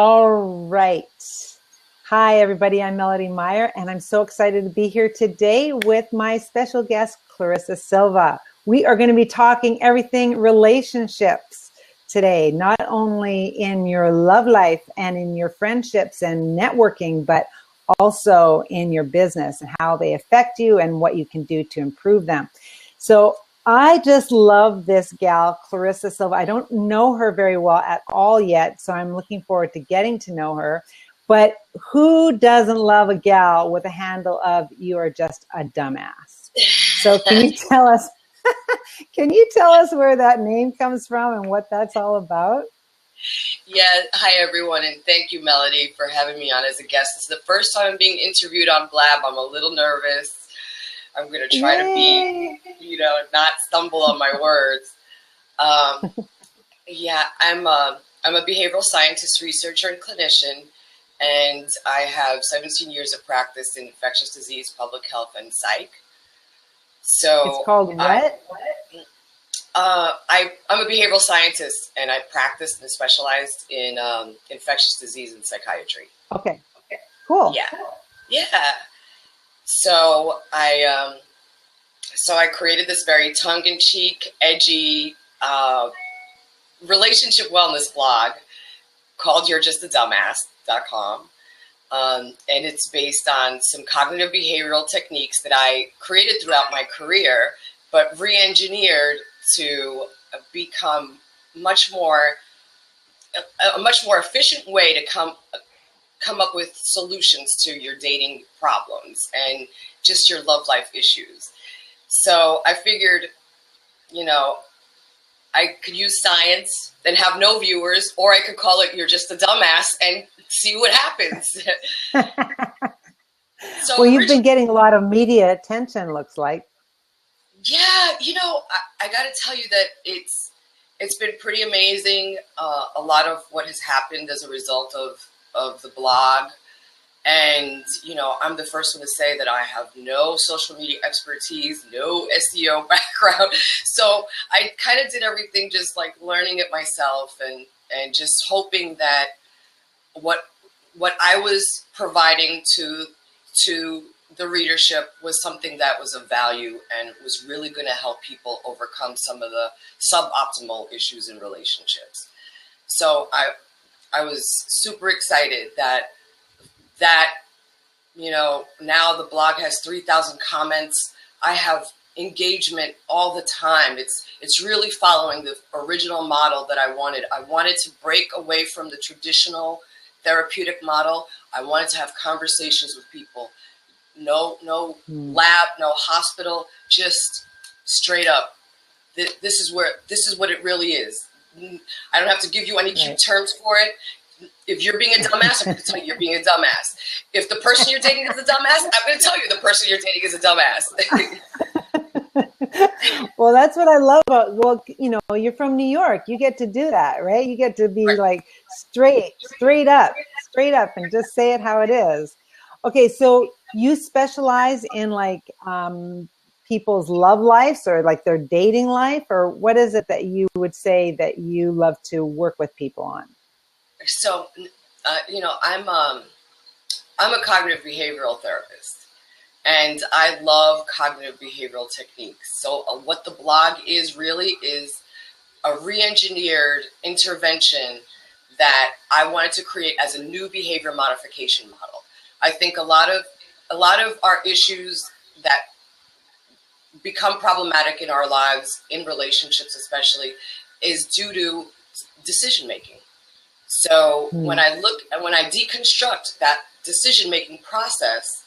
All right. Hi, everybody. I'm Melodee Meyer, and I'm so excited to be here today with my special guest, Clarissa Silva. We are going to be talking everything relationships today, not only in your love life and in your friendships and networking, but also in your business and how they affect you and what you can do to improve them. So I just love this gal, Clarissa Silva. I don't know her very well at all yet, so I'm looking forward to getting to know her. But who doesn't love a gal with a handle of "you are just a dumbass"? So can you tell us? Can you tell us where that name comes from and what that's all about? Yeah, hi everyone, and thank you, Melodee, for having me on as a guest. This is the first time I'm being interviewed on Blab. I'm a little nervous. I'm going to try to be, not stumble on my words. Yeah, I'm a behavioral scientist, researcher, and clinician, and I have 17 years of practice in infectious disease, public health, and psych. So it's called what? I'm a behavioral scientist, and I practiced and specialized in infectious disease and psychiatry. Okay, cool. Yeah. So I created this very tongue-in-cheek, edgy relationship wellness blog called You'reJustADumbass.com. And it's based on some cognitive behavioral techniques that I created throughout my career, but re-engineered to become a much more efficient way to come up with solutions to your dating problems and just your love life issues. So I figured, I could use science and have no viewers, or I could call it "You're Just a Dumbass" and see what happens. So well, you've been getting a lot of media attention, looks like. Yeah, I got to tell you that it's been pretty amazing. A lot of what has happened as a result of the blog. And, I'm the first one to say that I have no social media expertise, no SEO background. So I kind of did everything just like learning it myself and just hoping that what I was providing to the readership was something that was of value and was really going to help people overcome some of the suboptimal issues in relationships. So I was super excited that now the blog has 3,000 comments. I have engagement all the time. It's really following the original model that I wanted. I wanted to break away from the traditional therapeutic model. I wanted to have conversations with people. No lab, no hospital, just straight up. This is what it really is. I don't have to give you any cute terms for it. If you're being a dumbass, I'm going to tell you you're being a dumbass. If the person you're dating is a dumbass, I'm going to tell you the person you're dating is a dumbass. Well, that's what I love about, you're from New York. You get to do that, right? You get to be like straight up and just say it how it is. Okay, so you specialize in like people's love lives or like their dating life, or what is it that you would say that you love to work with people on? So, I'm a cognitive behavioral therapist, and I love cognitive behavioral techniques. So what the blog is really is a re-engineered intervention that I wanted to create as a new behavior modification model. I think a lot of our issues that become problematic in our lives, in relationships especially, is due to decision making. So when I deconstruct that decision-making process,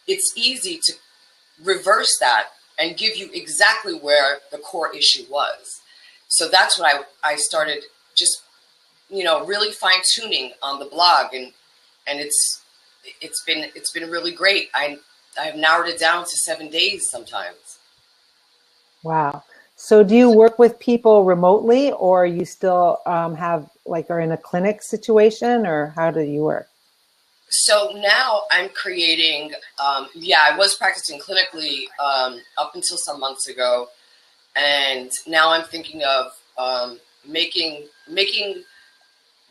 it's easy to reverse that and give you exactly where the core issue was. So that's what I started just, really fine-tuning on the blog, and it's been really great. I have narrowed it down to 7 days sometimes. Wow. So do you work with people remotely, or you still are in a clinic situation, or how do you work? So now I'm creating, I was practicing clinically up until some months ago. And now I'm thinking of making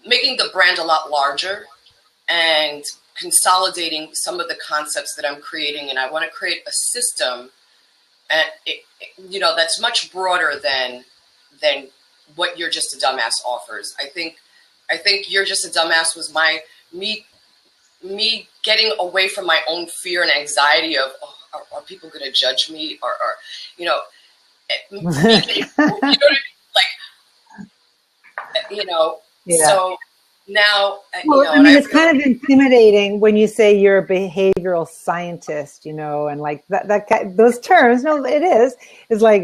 making the brand a lot larger and consolidating some of the concepts that I'm creating. And I want to create a system, and that's much broader than what You're Just a Dumbass offers. I think You're Just a Dumbass was me getting away from my own fear and anxiety of, oh, are people going to judge me, or you know, me getting, Yeah. So now, Well, I mean, it's kind of intimidating when you say you're a behavioral scientist, and like those terms. No, it is like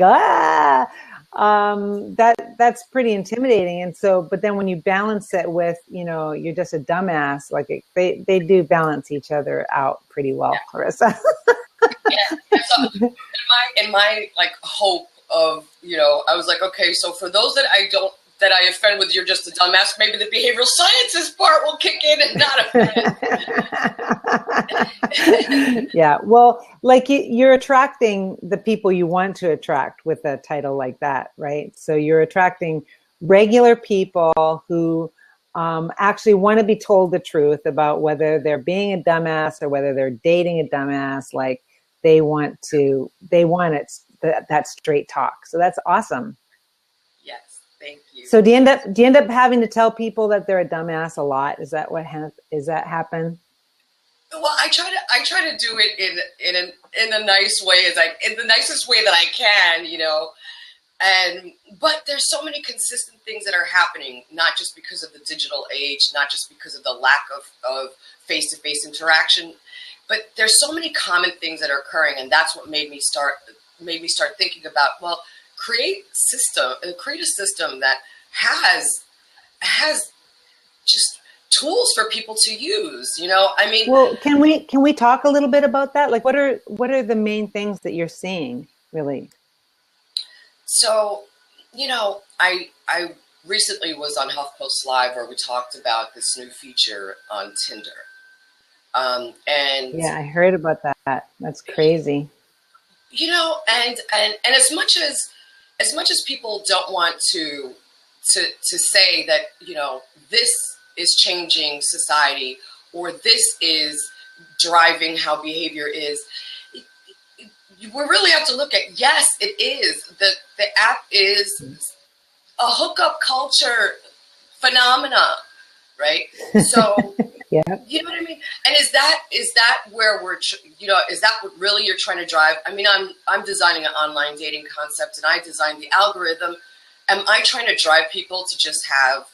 that's pretty intimidating. And so, but then when you balance it with, you're just a dumbass, like they do balance each other out pretty well, yeah. Clarissa. Yeah. So in my like hope of, I was like, okay, so for those that I offend with You're Just a Dumbass, maybe the behavioral sciences part will kick in and not offend. Yeah, well, like you're attracting the people you want to attract with a title like that, right? So you're attracting regular people who actually want to be told the truth about whether they're being a dumbass or whether they're dating a dumbass. Like they want it, that straight talk. So that's awesome. Yes. Thank you. So do you end up having to tell people that they're a dumbass a lot? Is that happen? Well, I try to do it in a nice way, in the nicest way that I can, but there's so many consistent things that are happening, not just because of the digital age, not just because of the lack of face-to-face interaction, but there's so many common things that are occurring, and that's what made me start thinking about, well, create a system that has just tools for people to use. I mean, well, can we talk a little bit about that? Like, what are the main things that you're seeing, really? So, I recently was on HuffPost Live where we talked about this new feature on Tinder, and yeah, I heard about that. That's crazy. And as much as people don't want to say that, this is changing society or this is driving how behavior is, we really have to look at, yes, it is. The app is a hookup culture phenomena, right? So, yeah. You know what I mean? And is that where is that what really you're trying to drive? I mean, I'm designing an online dating concept and I designed the algorithm. Am I trying to drive people to just have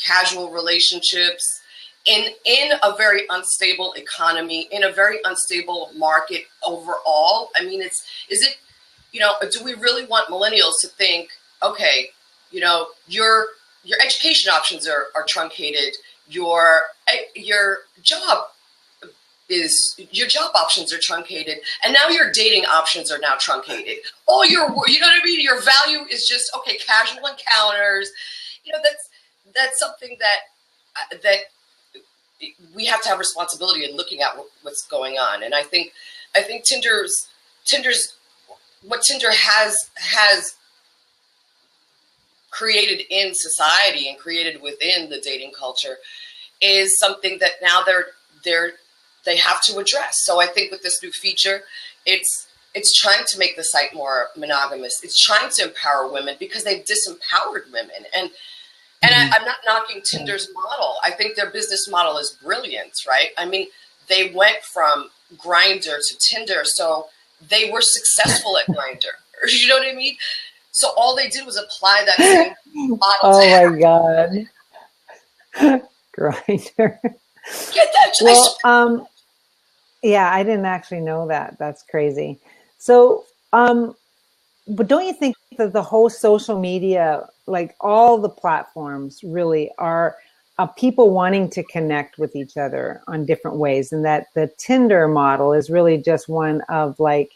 casual relationships in a very unstable economy, in a very unstable market overall? I mean, do we really want millennials to think, okay, your education options are truncated, your job options are truncated, and now your dating options are now truncated. All you know what I mean? Your value is just, okay, casual encounters. That's something that we have to have responsibility in looking at what's going on. And I think Tinder's what Tinder has created in society and created within the dating culture is something that now they have to address. So I think with this new feature, it's trying to make the site more monogamous. It's trying to empower women because they've disempowered women. And I'm not knocking Tinder's model. I think their business model is brilliant, right? I mean, they went from Grindr to Tinder, so they were successful at Grindr. You know what I mean? So all they did was apply that same model. Oh my God. Grindr. Get that? Well, yeah, I didn't actually know that. That's crazy. So, but don't you think that the whole social media, like all the platforms really are people wanting to connect with each other on different ways, and that the Tinder model is really just one of like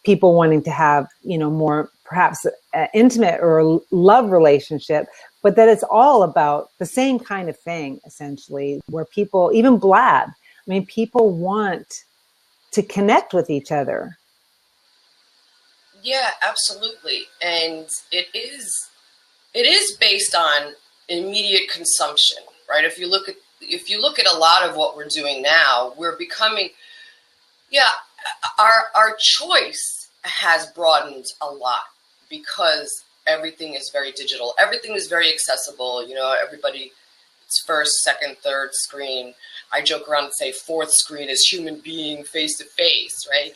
people wanting to have, more perhaps intimate or love relationship, but that it's all about the same kind of thing, essentially, where people, even Blab, I mean, people want to connect with each other. Yeah, absolutely. And it is based on immediate consumption, right? If you look at a lot of what we're doing now, we're becoming, yeah, our choice has broadened a lot because everything is very digital. Everything is very accessible. You know, everybody, it's first, second, third screen. I joke around and say fourth screen is human being face to face, right?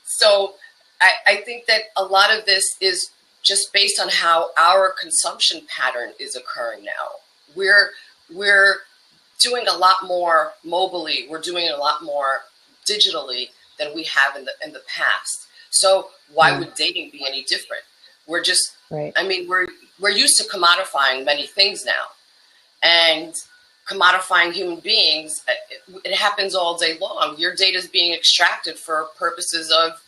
So I think that a lot of this is just based on how our consumption pattern is occurring now. We're doing a lot more mobily. We're doing a lot more digitally than we have in the past. So why would dating be any different? We're just, right. I mean, we're used to commodifying many things now, and commodifying human beings, it happens all day long. Your data is being extracted for purposes of,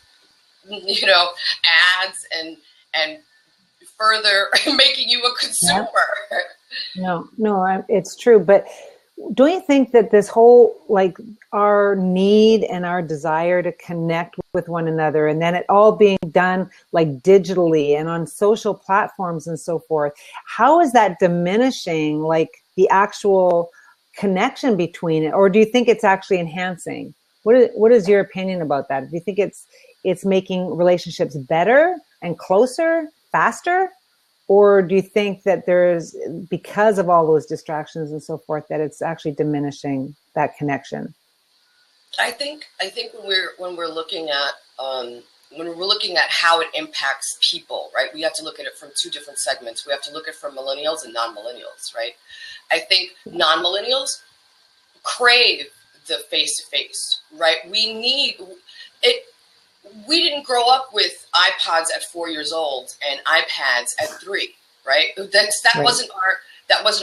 you know, ads and further making you a consumer. Yeah. No, it's true. But don't you think that this whole, like, our need and our desire to connect with one another, and then it all being done like digitally and on social platforms and so forth, how is that diminishing like the actual connection between it? Or do you think it's actually enhancing? What is your opinion about that? Do you think it's making relationships better and closer, faster? Or do you think that there's, because of all those distractions and so forth, that it's actually diminishing that connection? I think when we're looking at how it impacts people, right? We have to look at it from two different segments. We have to look at it from millennials and non-millennials, right? I think non-millennials crave the face-to-face, right? We need it. We didn't grow up with iPods at 4 years old and iPads at 3, right? That wasn't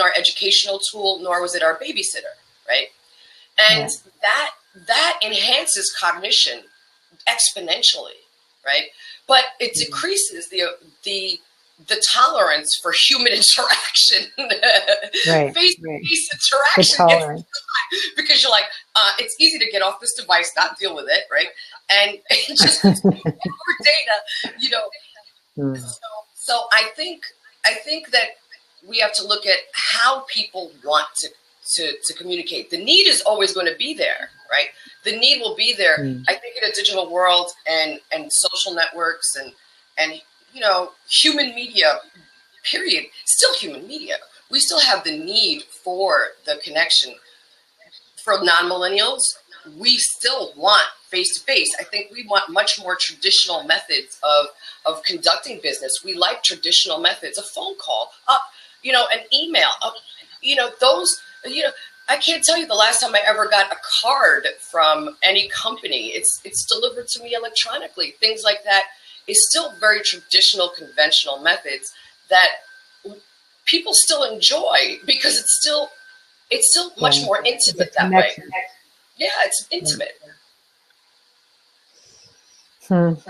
our educational tool, nor was it our babysitter, right? And that enhances cognition exponentially, right? But it decreases the tolerance for human interaction, face-to-face interaction. Because you're like, it's easy to get off this device, not deal with it, right? And it just more data, you know. So I think that we have to look at how people want to communicate. The need is always going to be there, right? The need will be there. I think in a digital world and social networks and you know, human media, period, still human media. We still have the need for the connection. For non-millennials, we still want face-to-face. I think we want much more traditional methods of conducting business. We like traditional methods, a phone call, you know, an email, you know, those, you know, I can't tell you the last time I ever got a card from any company. It's delivered to me electronically. Things like that is still very traditional, conventional methods that people still enjoy because it's still much more intimate that way. Yeah, it's intimate.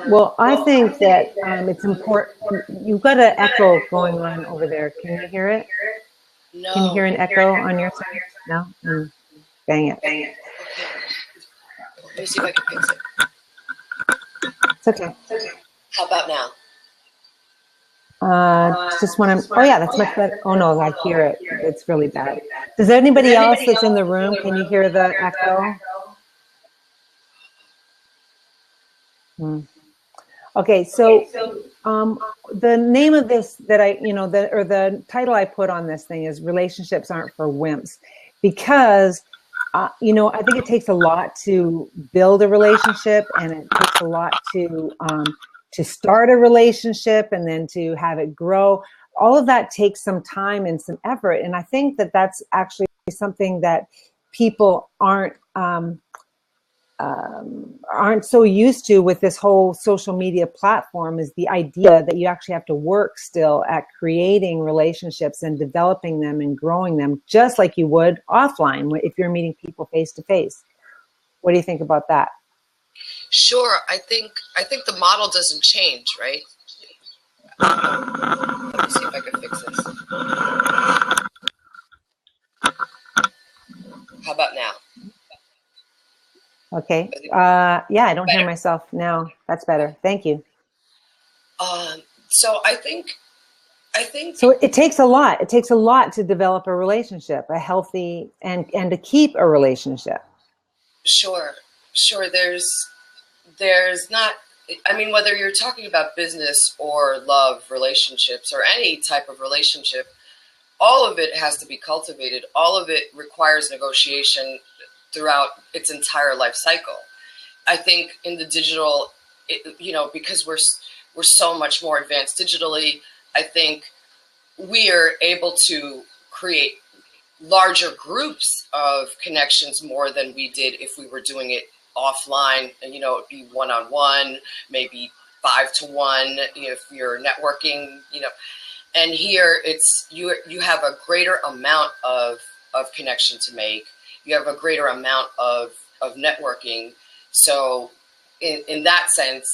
Well, I think that it's important. You've got an echo going on over there. Can you hear it? No. Can you hear an echo on your side? No? Dang it. Okay. Let me see if I can fix it. It's okay. How about now? Just when oh yeah, that's much better. Oh no, I hear it. It's really bad. Does anybody else that's in the room, can you hear the echo? Okay, so the name of this that the title I put on this thing is Relationships Aren't for Wimps, because you know, I think it takes a lot to build a relationship, and it takes a lot to start a relationship and then to have it grow. All of that takes some time and some effort. And I think that that's actually something that people aren't so used to with this whole social media platform, is the idea that you actually have to work still at creating relationships and developing them and growing them, just like you would offline if you're meeting people face to face. What do you think about that? Sure. I think the model doesn't change, right? Let me see if I can fix this. How about now? Okay. Yeah, I don't hear myself now. That's better. Thank you. So I think I think So it takes a lot. It takes a lot to develop a relationship, a healthy and to keep a relationship. sure, sure. There's not. I mean, whether you're talking about business or love relationships or any type of relationship, all of it has to be cultivated. All of it requires negotiation throughout its entire life cycle. I think in the digital, because we're so much more advanced digitally, I think we are able to create larger groups of connections more than we did if we were doing it offline. And it'd be one-on-one, maybe 5-to-1 if you're networking. And here it's you have a greater amount of connection to make. You have a greater amount of networking. So in that sense,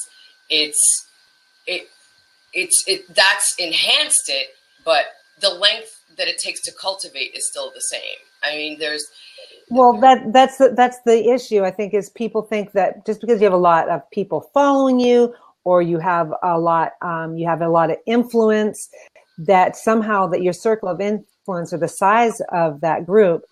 that's enhanced it, but the length that it takes to cultivate is still the same. I mean, that's the issue, I think, is people think that just because you have a lot of people following you, or you have a lot of influence, that somehow that your circle of influence or the size of that group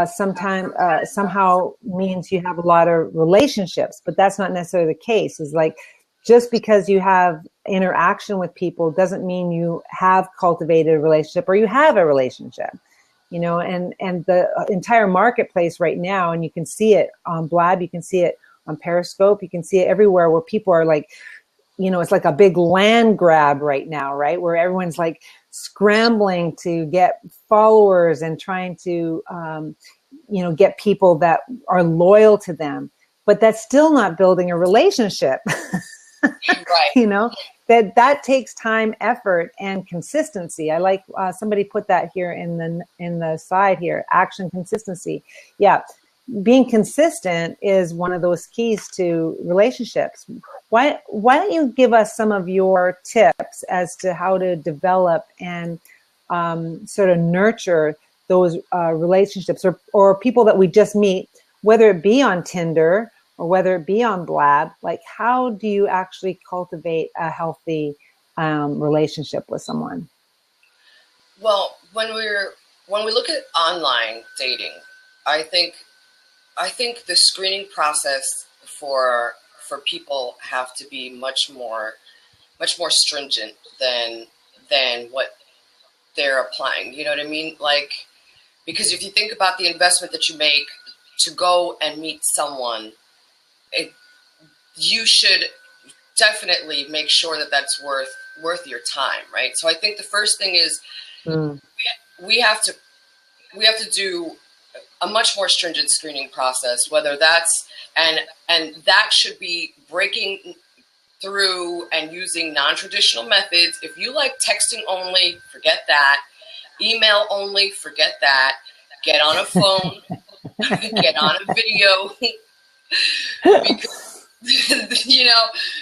somehow means you have a lot of relationships. But that's not necessarily the case. Is like, just because you have interaction with people doesn't mean you have cultivated a relationship or you have a relationship. And the entire marketplace right now, and you can see it on Blab, you can see it on Periscope, you can see it everywhere, where people are like, it's like a big land grab right now, right? Where everyone's like scrambling to get followers and trying to, get people that are loyal to them. But that's still not building a relationship. right. That takes time, effort, and consistency. I like somebody put that here in the side here, action, consistency. Yeah. Being consistent is one of those keys to relationships. Why don't you give us some of your tips as to how to develop and sort of nurture those relationships or people that we just meet, whether it be on Tinder or whether it be on Blab? Like, how do you actually cultivate a healthy relationship with someone? Well, when we look at online dating, I think the screening process for people have to be much more stringent than what they're applying. You know what I mean? Like, because if you think about the investment that you make to go and meet someone, you should definitely make sure that that's worth your time, right? So I think the first thing is we have to do a much more stringent screening process, whether that's and that should be breaking through and using non-traditional methods. If you like texting only, forget that. Email only, forget that. Get on a phone, get on a video.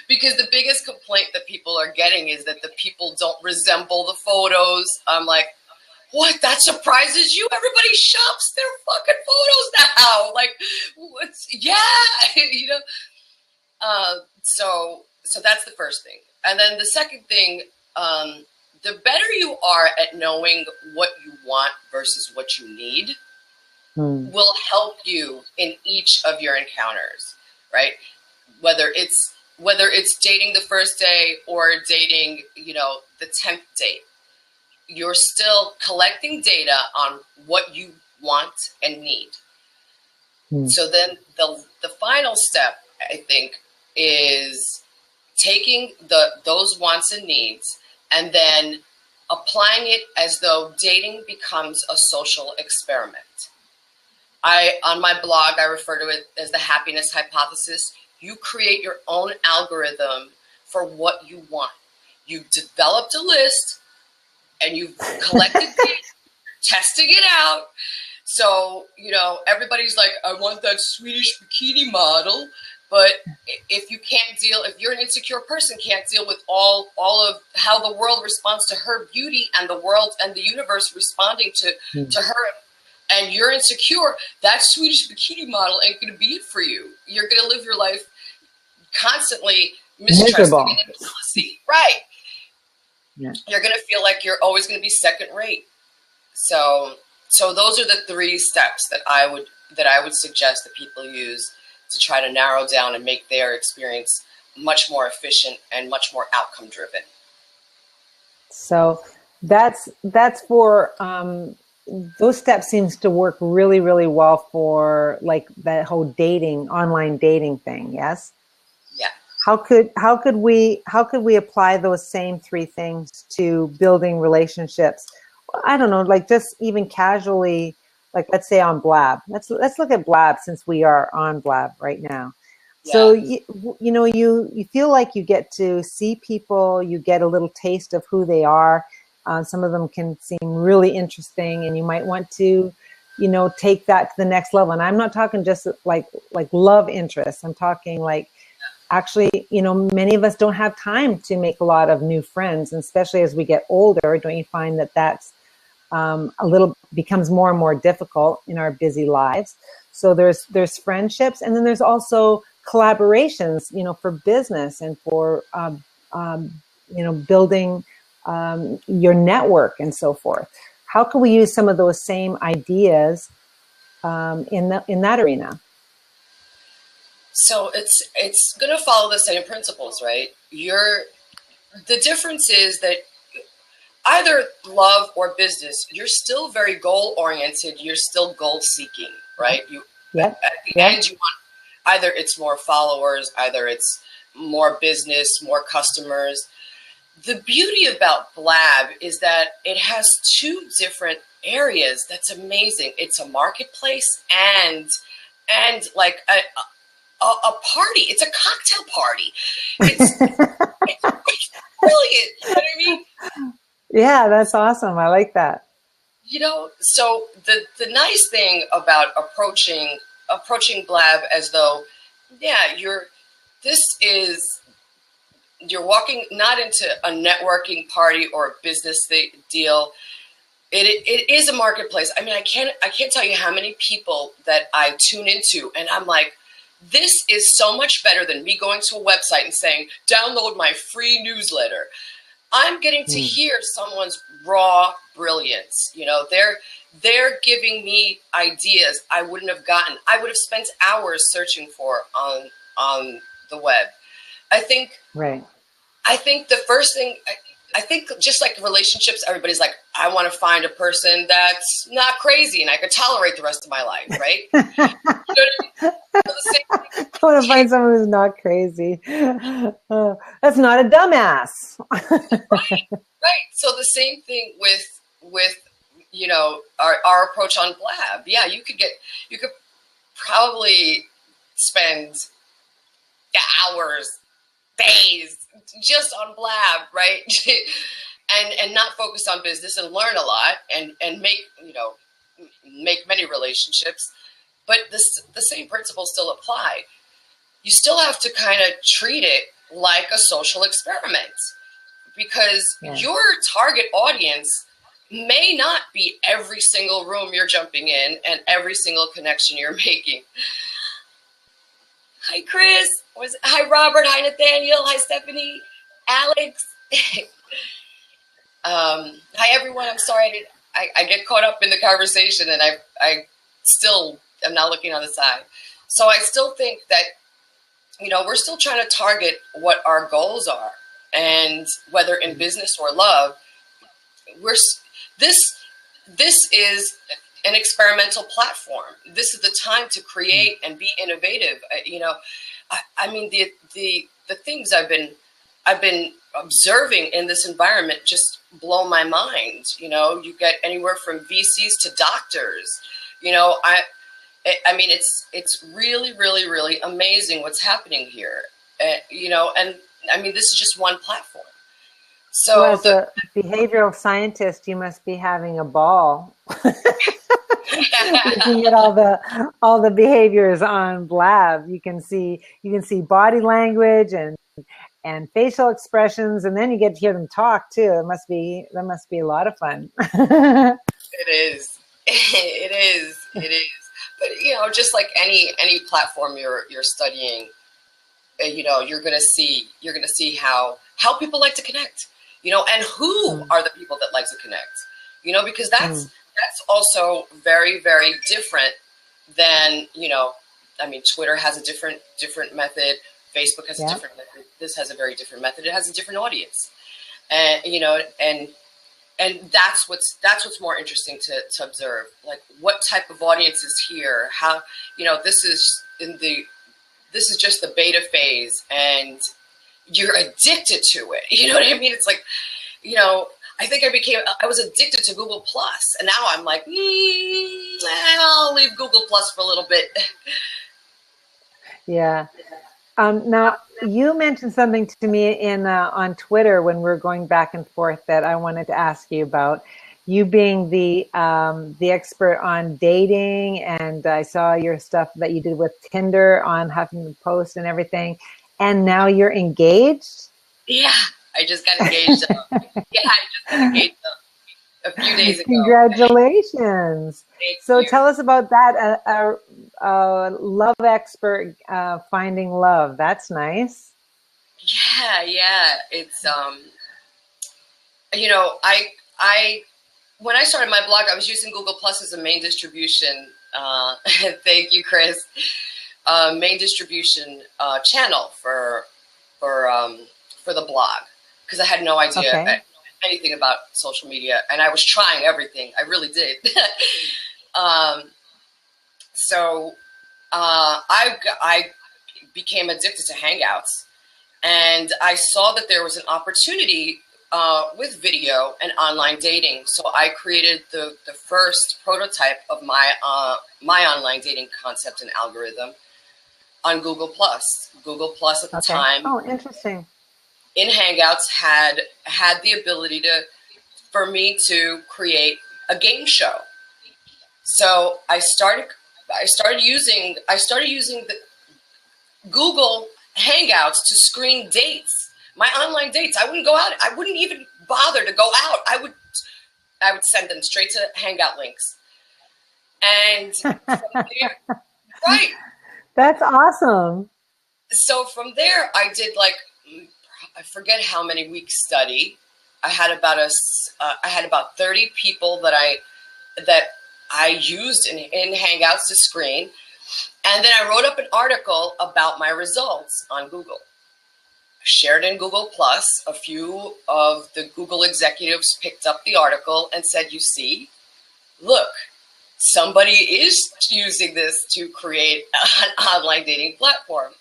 Because the biggest complaint that people are getting is that the people don't resemble the photos. I'm like, what? That surprises you? Everybody shops their fucking photos now. Like, yeah, So that's the first thing. And then the second thing, the better you are at knowing what you want versus what you need will help you in each of your encounters, right? Whether it's dating the first day or dating, the 10th date. You're still collecting data on what you want and need. So then the final step, I think, is taking those wants and needs and then applying it as though dating becomes a social experiment. On my blog, I refer to it as the happiness hypothesis. You create your own algorithm for what you want. You've developed a list and you've collected data, testing it out. So, everybody's like, I want that Swedish bikini model. But if you're an insecure person, can't deal with all of how the world responds to her beauty and the world and the universe responding to her, and you're insecure, that Swedish bikini model ain't going to be it for you. You're going to live your life constantly mistrusting and jealousy. Right. Yeah. you're going to feel like you're always going to be second rate. So those are the 3 steps that I would suggest that people use to try to narrow down and make their experience much more efficient and much more outcome driven. So that's for those steps seems to work really, really well for like that whole dating, online dating thing. Yes. Yeah. How could we apply those same 3 things to building relationships? I don't know, like just even casually, like let's say on Blab. Let's look at Blab since we are on Blab right now. So Yeah. you feel like you get to see people, you get a little taste of who they are. Some of them can seem really interesting, and you might want to, take that to the next level. And I'm not talking just like love interest. I'm talking like actually, many of us don't have time to make a lot of new friends, and especially as we get older. Don't you find that that's becomes more and more difficult in our busy lives? So there's friendships, and then there's also collaborations, for business and for building your network and so forth. How can we use some of those same ideas in that arena? So it's going to follow the same principles, right? The difference is that either love or business, you're still very goal oriented. You're still goal seeking, right? At the end, you want either it's more followers, either it's more business, more customers. The beauty about Blab is that it has 2 different areas. That's amazing. It's a marketplace and like a party. It's a cocktail party. It's brilliant. You know what I mean? Yeah, that's awesome. I like that. So the nice thing about approaching Blab as though, yeah, you're walking not into a networking party or a business deal. It is a marketplace. I mean, I can't tell you how many people that I tune into, and I'm like, this is so much better than me going to a website and saying, download my free newsletter. I'm getting to hear someone's raw brilliance. They're giving me ideas I wouldn't have gotten. I would have spent hours searching for on the web. I think the first thing, I think just like relationships, everybody's like, I want to find a person that's not crazy and I could tolerate the rest of my life, right? You know what I mean? I want to find someone who's not crazy. That's not a dumbass. Right. So the same thing with our approach on Blab. Yeah, you could probably spend hours, days just on Blab, right? and not focus on business and learn a lot and make many relationships. But the same principles still apply. You still have to kind of treat it like a social experiment, because your target audience may not be every single room you're jumping in and every single connection you're making. Hi, Chris. Hi, Robert. Hi, Nathaniel. Hi, Stephanie. Alex. Hi, everyone. I'm sorry. I get caught up in the conversation, and I still am not looking on the side. So I still think that, we're still trying to target what our goals are. And whether in business or love, this is an experimental platform. This is the time to create and be innovative. I mean, the things I've been observing in this environment just blow my mind. You get anywhere from VCs to doctors. I mean, it's really, really, really amazing what's happening here. And I mean, this is just one platform. So as a behavioral scientist, you must be having a ball. Looking at all the behaviors on Blab, you can see body language and facial expressions, and then you get to hear them talk too. That must be a lot of fun. It is. But just like any platform you're studying, you're gonna see how people like to connect. you know, and who are the people that like to connect, you know, because that's also very, very different than, you know, I mean, Twitter has a different method. Facebook has a different method. This has a very different method. It has a different audience, and you know, and that's what's more interesting to observe. Like, what type of audience is here? How, you know, this is just the beta phase, and you're addicted to it. You know what I mean? It's like, you know, I was addicted to Google Plus, and now I'm like, I'll leave Google Plus for a little bit. Yeah. Now, you mentioned something to me on Twitter when we were going back and forth that I wanted to ask you about. You being the expert on dating, and I saw your stuff that you did with Tinder on Huffington Post and everything, and now you're engaged? Yeah, I just got engaged. A few days ago. Congratulations. So tell us about that. Love expert finding love. That's nice. Yeah. It's you know, I when I started my blog, I was using Google Plus as a main distribution. Thank you, Chris. Main distribution channel for the blog, because I had no idea anything about social media, and I was trying everything. I really did. So I became addicted to Hangouts, and I saw that there was an opportunity with video and online dating. So I created the first prototype of my online dating concept and algorithm on Google Plus. Google Plus at the time. Oh, interesting. In Hangouts had the ability for me to create a game show. So I started using the Google Hangouts to screen dates, my online dates. I wouldn't go out. I wouldn't even bother to go out. I would send them straight to Hangout links. And from there, right. That's awesome. So from there, I did I forget how many weeks study. I had about 30 people that I used in Hangouts to screen. And then I wrote up an article about my results on Google. I shared in Google Plus. A few of the Google executives picked up the article and said, you see, look, somebody is using this to create an online dating platform.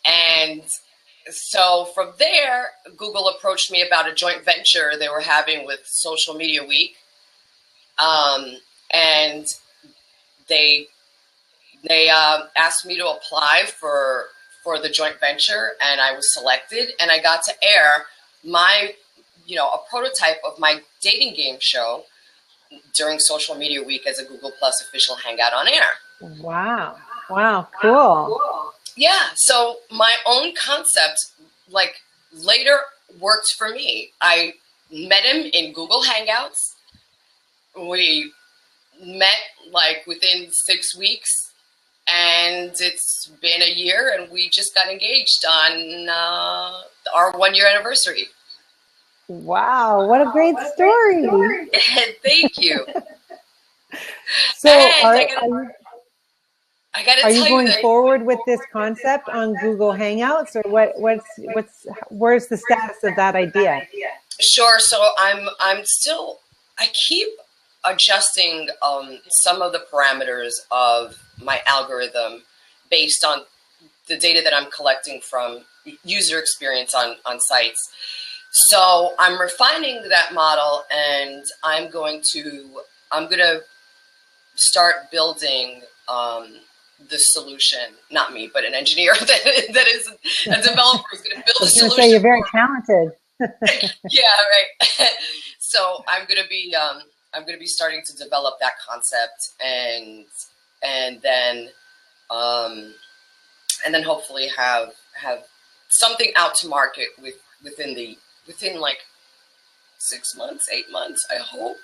And so from there, Google approached me about a joint venture they were having with Social Media Week. And they asked me to apply for the joint venture, and I was selected, and I got to air a prototype of my dating game show during Social Media Week as a Google Plus official Hangout on air. Wow, cool. Yeah, so my own concept, later worked for me. I met him in Google Hangouts. We met within 6 weeks, and it's been a year, and we just got engaged on our 1-year anniversary. Wow, what a great story. Thank you. So are you going forward with this concept on Google Hangouts, or where's the status of that idea? Sure. So I keep adjusting some of the parameters of my algorithm based on the data that I'm collecting from user experience on sites. So I'm refining that model, and I'm going to start building the solution. Not me, but an engineer that is a developer who's going to build a solution. Say you're very talented. Yeah, right. So I'm going to be starting to develop that concept, and then hopefully have something out to market within 6 months, 8 months, I hope.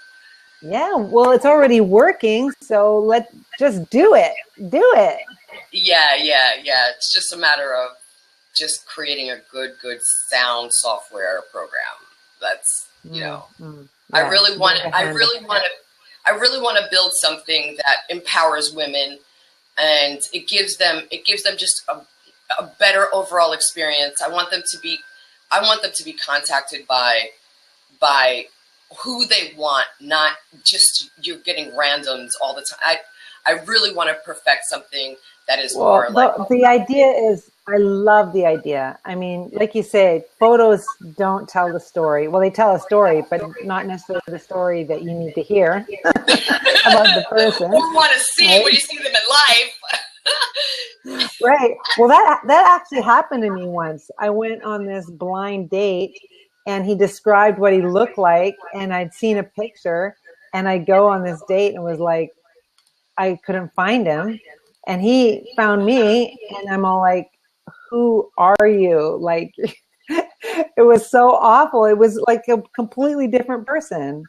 Yeah, well, it's already working, so let's just do it. Yeah. It's just a matter of just creating a good sound software program. That's, you know, Yeah. I really want to build something that empowers women, and it gives them just a better overall experience. I want them to be contacted by who they want, not just you're getting randoms all the time. I really want to perfect something that is more like the idea is, I love the idea. I mean, like you say, photos don't tell the story. Well, they tell a story, but not necessarily the story that you need to hear about the person. Or want to see, right? When you see them in life. Right. Well, that actually happened to me once. I went on this blind date, and he described what he looked like, and I'd seen a picture, and I go on this date and was like, I couldn't find him, and he found me, and I'm all like, who are you? Like, it was so awful. It was like a completely different person.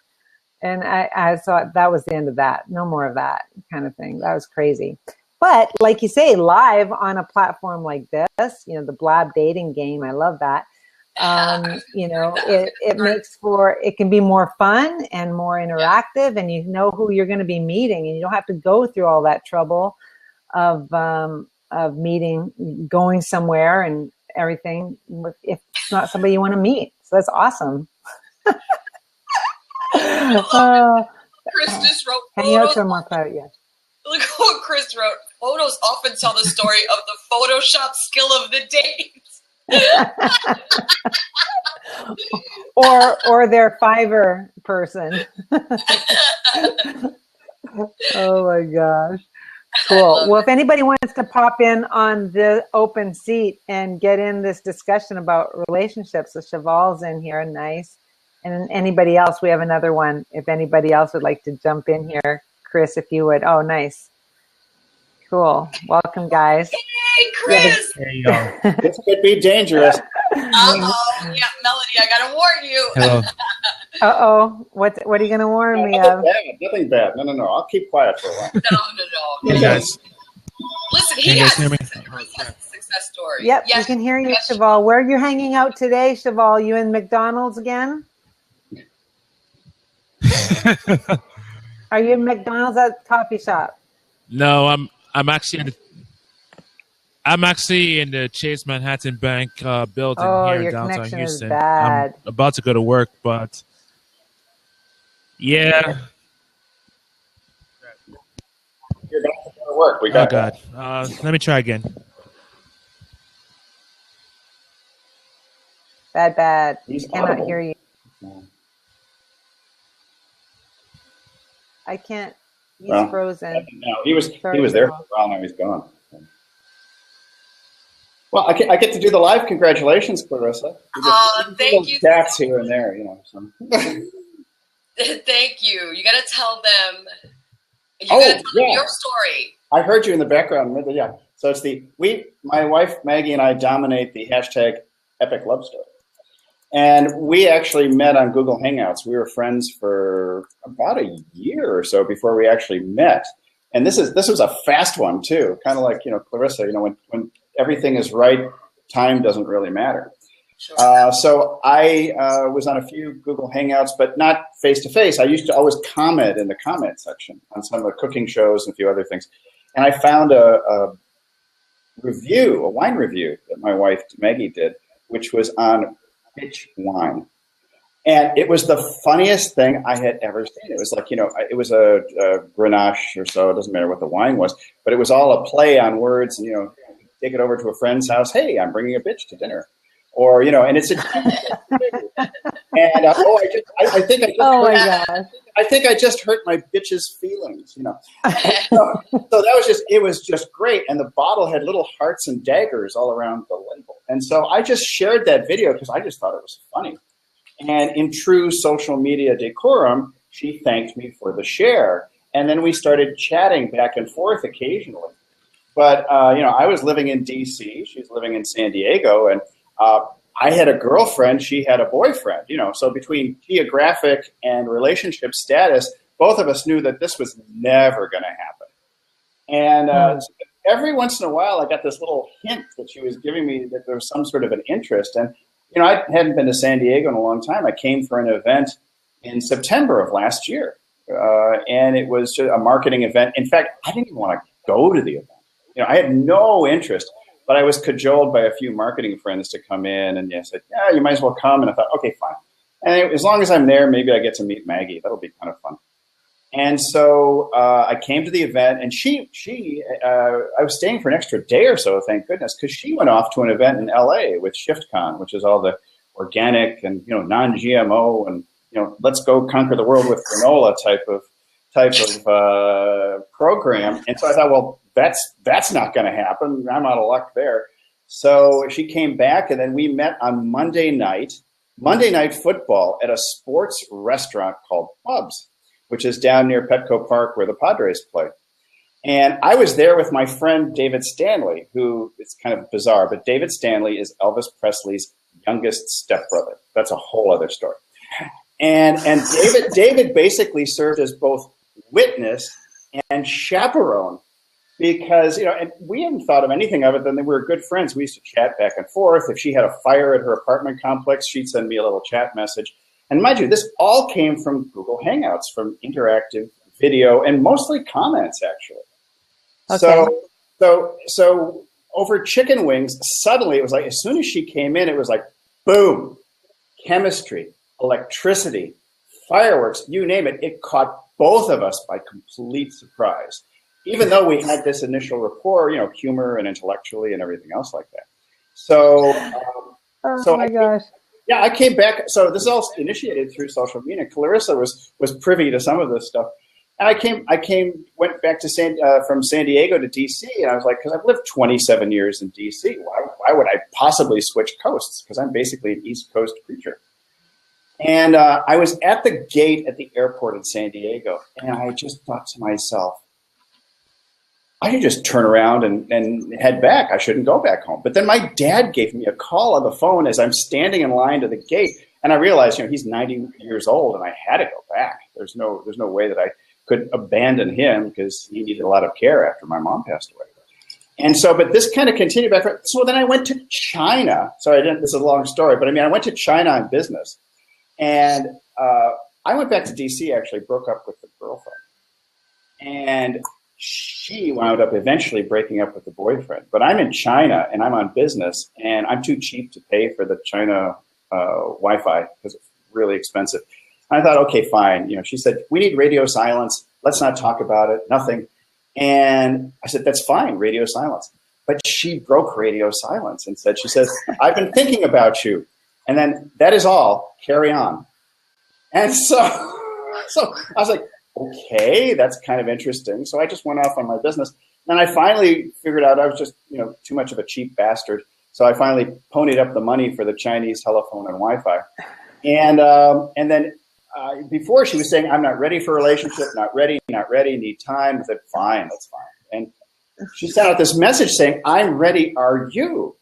And I thought that was the end of that. No more of that kind of thing. That was crazy. But like you say, live on a platform like this, you know, the Blab dating game, I love that. You know, it makes for, it can be more fun and more interactive, and you know who you're going to be meeting, and you don't have to go through all that trouble of meeting, going somewhere and everything if it's not somebody you want to meet. So that's awesome. Chris just wrote hanging out to a more private, yeah. Look what Chris wrote. Photos often tell the story of the Photoshop skill of the date. or their Fiverr person. Oh my gosh. Cool. Well, if anybody wants to pop in on the open seat and get in this discussion about relationships, so Cheval's in here, nice. And anybody else, we have another one. If anybody else would like to jump in here, Chris, if you would. Oh, nice. Cool. Welcome, guys. Hey, Chris. There you go. This could be dangerous. Uh-oh. Yeah, Melodee, I got to warn you. Hello. Uh-oh. What are you going to warn me of? Nothing bad. No. I'll keep quiet for a while. No. Hey, guys. Listen, Can you guys hear me? He has a success story. Yep, yes, we can hear you, yes, Cheval. Where are you hanging out today, Cheval? You in McDonald's again? Are you in McDonald's at the coffee shop? No, I'm actually in the Chase Manhattan Bank building here in downtown Houston. Is bad. I'm about to go to work, but yeah. You're going to go to work. We got God. Let me try again. Bad. He's Cannot audible. hear you. No. I can't. He's Well, frozen. No, he was there for a while. Now he's gone. Well, I get to do the live congratulations, Clarissa. Thank you. Chats here and there, you know. So. Thank you. You got to tell them. You got to tell them your story. I heard you in the background. Yeah. So it's my wife Maggie and I dominate the hashtag Epic Love Story. And we actually met on Google Hangouts. We were friends for about a year or so before we actually met. And this was a fast one too, kind of like, you know, Clarissa, you know, when everything is right, time doesn't really matter. Sure. So I was on a few Google Hangouts, but not face-to-face. I used to always comment in the comment section on some of the cooking shows and a few other things. And I found a wine review that my wife Maggie did, which was on bitch wine. And it was the funniest thing I had ever seen. It was like, you know, it was a Grenache or so. It doesn't matter what the wine was, but it was all a play on words. And, you know, take it over to a friend's house. Hey, I'm bringing a bitch to dinner. Or, you know, and it's a and I think I just hurt my bitch's feelings, you know. So that was just great. And the bottle had little hearts and daggers all around the label. And so I just shared that video because I just thought it was funny. And in true social media decorum, she thanked me for the share. And then we started chatting back and forth occasionally. But, you know, I was living in D.C. She's living in San Diego. And I had a girlfriend. She had a boyfriend, you know. So between geographic and relationship status, both of us knew that this was never going to happen. And every once in a while, I got this little hint that she was giving me that there was some sort of an interest. And I hadn't been to San Diego in a long time. I came for an event in September of last year, and it was just a marketing event. In fact, I didn't even want to go to the event. I had no interest, but I was cajoled by a few marketing friends to come in, and I said, "Yeah, you might as well come." And I thought, "Okay, fine." And as long as I'm there, maybe I get to meet Maggie. That'll be kind of fun. And so I came to the event, and I was staying for an extra day or so, thank goodness, because she went off to an event in LA with ShiftCon, which is all the organic and non-GMO and let's go conquer the world with granola type of program. And so I thought, well, that's not going to happen. I'm out of luck there. So she came back, and then we met on Monday night football at a sports restaurant called Clubs, which is down near Petco Park where the Padres play. And I was there with my friend David Stanley, who it's kind of bizarre, but David Stanley is Elvis Presley's youngest stepbrother. That's a whole other story. And David basically served as both witness and chaperone because, and we hadn't thought of anything of it, then we were good friends. We used to chat back and forth. If she had a fire at her apartment complex, she'd send me a little chat message. And mind you, this all came from Google Hangouts, from interactive video, and mostly comments, actually. Okay. So over chicken wings, suddenly it was like, as soon as she came in, it was like, boom, chemistry, electricity, fireworks, you name it. It caught both of us by complete surprise, even though we had this initial rapport, humor and intellectually and everything else like that. So, my gosh. Yeah, I came back. So this is all initiated through social media. Clarissa was privy to some of this stuff. And went back to from San Diego to DC, and I was like, because I've lived 27 years in DC, why would I possibly switch coasts? Because I'm basically an East Coast creature. And I was at the gate at the airport in San Diego, and I just thought to myself, I should just turn around and head back. I shouldn't go back home. But then my dad gave me a call on the phone as I'm standing in line to the gate, and I realized, he's 90 years old, and I had to go back. There's no way that I could abandon him because he needed a lot of care after my mom passed away. And so, but this kind of continued back. So then I went to China. Sorry, this is a long story, but I went to China on business. And I went back to DC, actually broke up with the girlfriend. And she wound up eventually breaking up with the boyfriend. But I'm in China, and I'm on business, and I'm too cheap to pay for the China Wi-Fi because it's really expensive. I thought, okay, fine. She said, we need radio silence. Let's not talk about it. Nothing. And I said, that's fine, radio silence. But she broke radio silence and she says, I've been thinking about you. And then that is all. Carry on. And so I was like, okay, that's kind of interesting. So I just went off on my business. And I finally figured out I was just, too much of a cheap bastard. So I finally ponied up the money for the Chinese telephone and Wi-Fi. And then before she was saying, I'm not ready for a relationship, not ready, need time. I said, fine, that's fine. And she sent out this message saying, I'm ready, are you?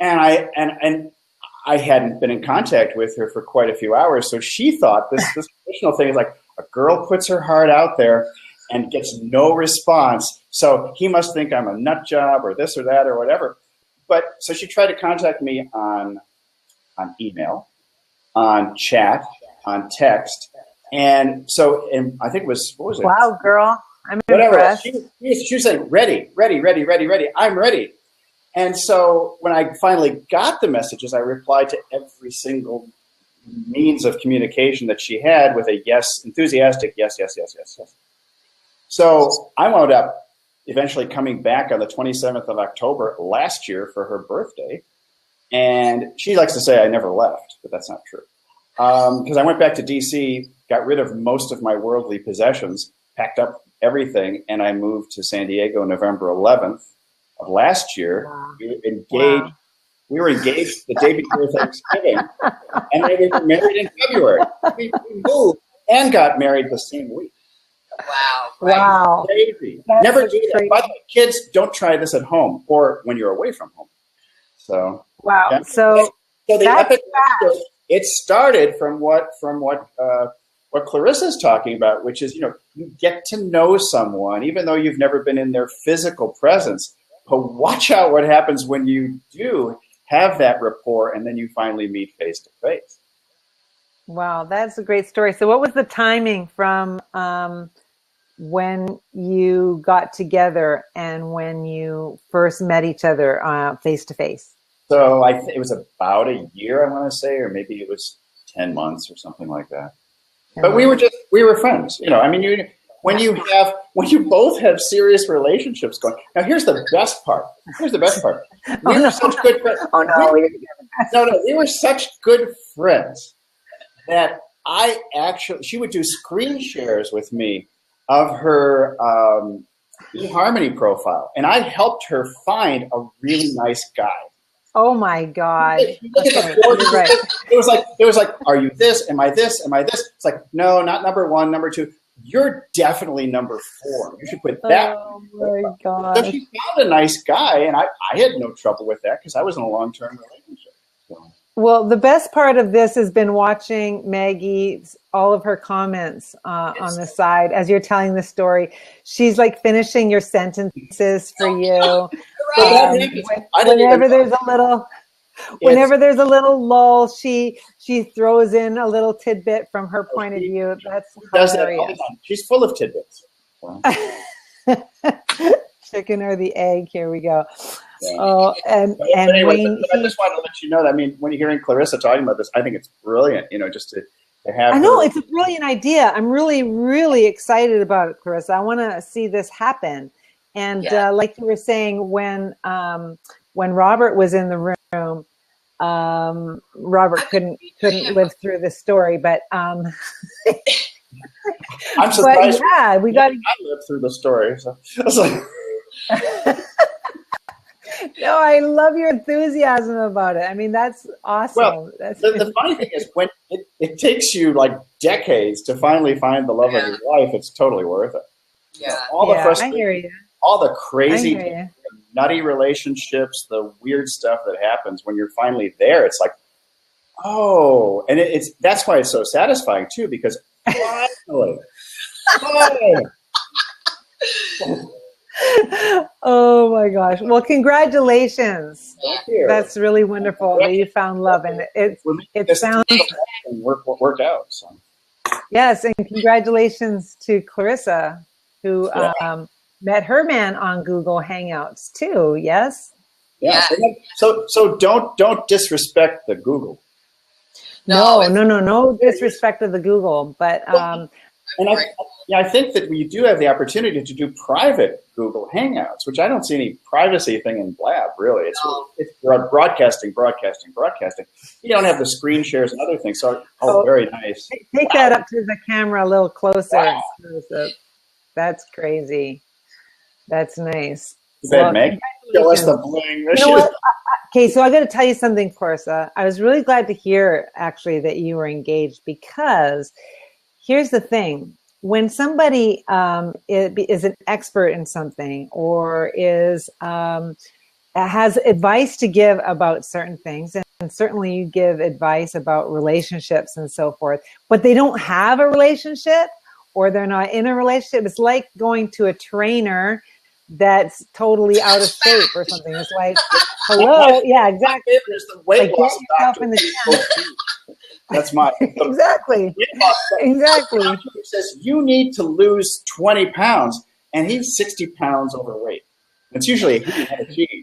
And I hadn't been in contact with her for quite a few hours. So she thought this traditional thing is like a girl puts her heart out there and gets no response. So he must think I'm a nut job or this or that or whatever. But so she tried to contact me on email, on chat, on text. And I think it was, what was it? Wow, girl. I'm impressed. She was saying, ready. I'm ready. And so when I finally got the messages, I replied to every single means of communication that she had with a yes, enthusiastic yes. So I wound up eventually coming back on the 27th of October last year for her birthday. And she likes to say I never left, but that's not true. Because I went back to DC, got rid of most of my worldly possessions, packed up everything, and I moved to San Diego November 11th of last year. Wow. We were engaged the day before Thanksgiving, and then we were married in February. We moved and got married the same week. Wow. Wow. Crazy. Never do that. But kids, don't try this at home or when you're away from home. So wow. Yeah. So the epic story, it started from what Clarissa's talking about, which is, you get to know someone, even though you've never been in their physical presence. But watch out what happens when you do. have that rapport, and then you finally meet face to face. Wow, that's a great story. So what was the timing from when you got together and when you first met each other face to face? So it was about a year, I want to say, or maybe it was 10 months or something like that. But we were friends. I mean, when you both have serious relationships going. Now, here's the best part. We were such good friends. Oh no, we were such good friends that she would do screen shares with me of her eHarmony profile, and I helped her find a really nice guy. Oh my God! Okay, right. It was like, are you this? Am I this? Am I this? It's like, no, not number one, number two. You're definitely number 4. You should put that. Oh my God! So she found a nice guy, and I had no trouble with that because I was in a long-term relationship. So. Well, the best part of this has been watching Maggie's, all of her comments on the side as you're telling the story. She's like finishing your sentences for you. Whenever there's a little lull, she throws in a little tidbit from her point of view. That's hilarious. She's full of tidbits. Wow. Chicken or the egg? Here we go. Yeah. Oh, and anyway, Wayne, I just wanted to let you know that. I mean, when you're hearing Clarissa talking about this, I think it's brilliant. Just to have. I know it's a brilliant idea. I'm really, really excited about it, Clarissa. I want to see this happen. And like you were saying, when Robert was in the room, Robert couldn't live through the story, but I'm surprised. But yeah, we got. I lived through the story, so I was like. No, I love your enthusiasm about it. I mean, that's awesome. Well, the funny thing is, when it takes you like decades to finally find the love of your life, it's totally worth it. Yeah. All the I hear you. all the crazy, nutty relationships, the weird stuff that happens when you're finally there. It's like, oh, and that's why it's so satisfying too, because finally. Oh my gosh. Well, congratulations. Thank you. That's really wonderful that you found love, and it sounds work out. So. Yes, and congratulations to Clarissa, who met her man on Google Hangouts too. Yes. Yeah. So don't disrespect the Google. No disrespect to the Google, but and I think that we do have the opportunity to do private Google Hangouts, which I don't see any privacy thing in Blab, really. It's broadcasting. You don't have the screen shares and other things, so very nice. Take that up to the camera a little closer. Wow. That's crazy. That's nice. Too bad, Meg. Show us the bling. You know what? Okay, so I got to tell you something, Clarissa. I was really glad to hear, actually, that you were engaged, because here's the thing. When somebody is an expert in something or has advice to give about certain things, and certainly you give advice about relationships and so forth, but they don't have a relationship or they're not in a relationship, it's like going to a trainer that's totally out of shape or something. It's like, hello, yeah, exactly. The weight loss doctor. That's my exactly. He says you need to lose 20 pounds, and he's 60 pounds overweight. It's usually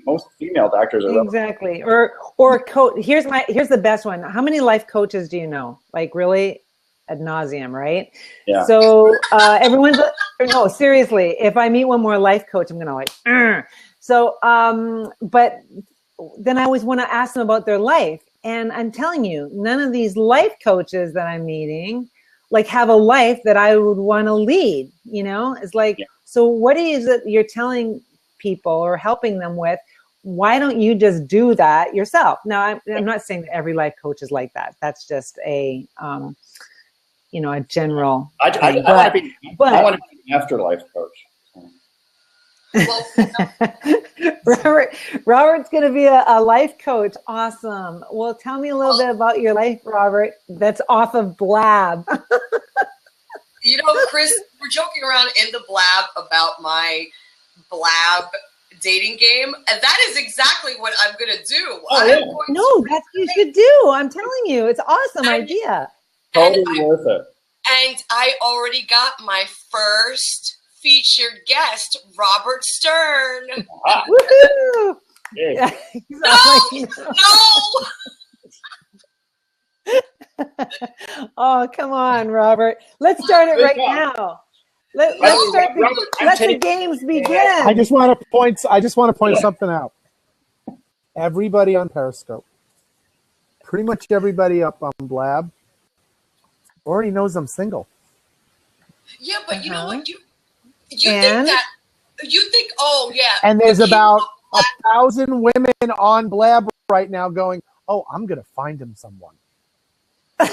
most female doctors are exactly. Or here's the best one. How many life coaches do you know? Like really ad nauseum, right? Yeah. So no, seriously. If I meet one more life coach, I'm gonna like. Argh. So, but then I always want to ask them about their life. And I'm telling you, none of these life coaches that I'm meeting like have a life that I would want to lead, It's like, So what is it you're telling people or helping them with? Why don't you just do that yourself? Now, I'm not saying that every life coach is like that. That's just a general. I want to be an afterlife coach. Robert's going to be a life coach. Awesome. Well, tell me a little bit about your life, Robert. That's off of Blab. Chris, we're joking around in the Blab about my Blab dating game, and that is exactly what I'm going to do. Oh, yeah. No, that's what you should do. I'm telling you, it's an awesome idea. Totally worth it. And I already got my first featured guest, Robert Stern. Woohoo! Yeah. No! Oh, come on, Robert. Let's start it right now. Let's start. Let the games begin. I just want to point something out. Everybody on Periscope, pretty much everybody up on Blab, already knows I'm single. Yeah, but you know what? You think that you think, oh yeah. And there's about 1,000 women on Blab right now going, oh, I'm gonna find him someone. No.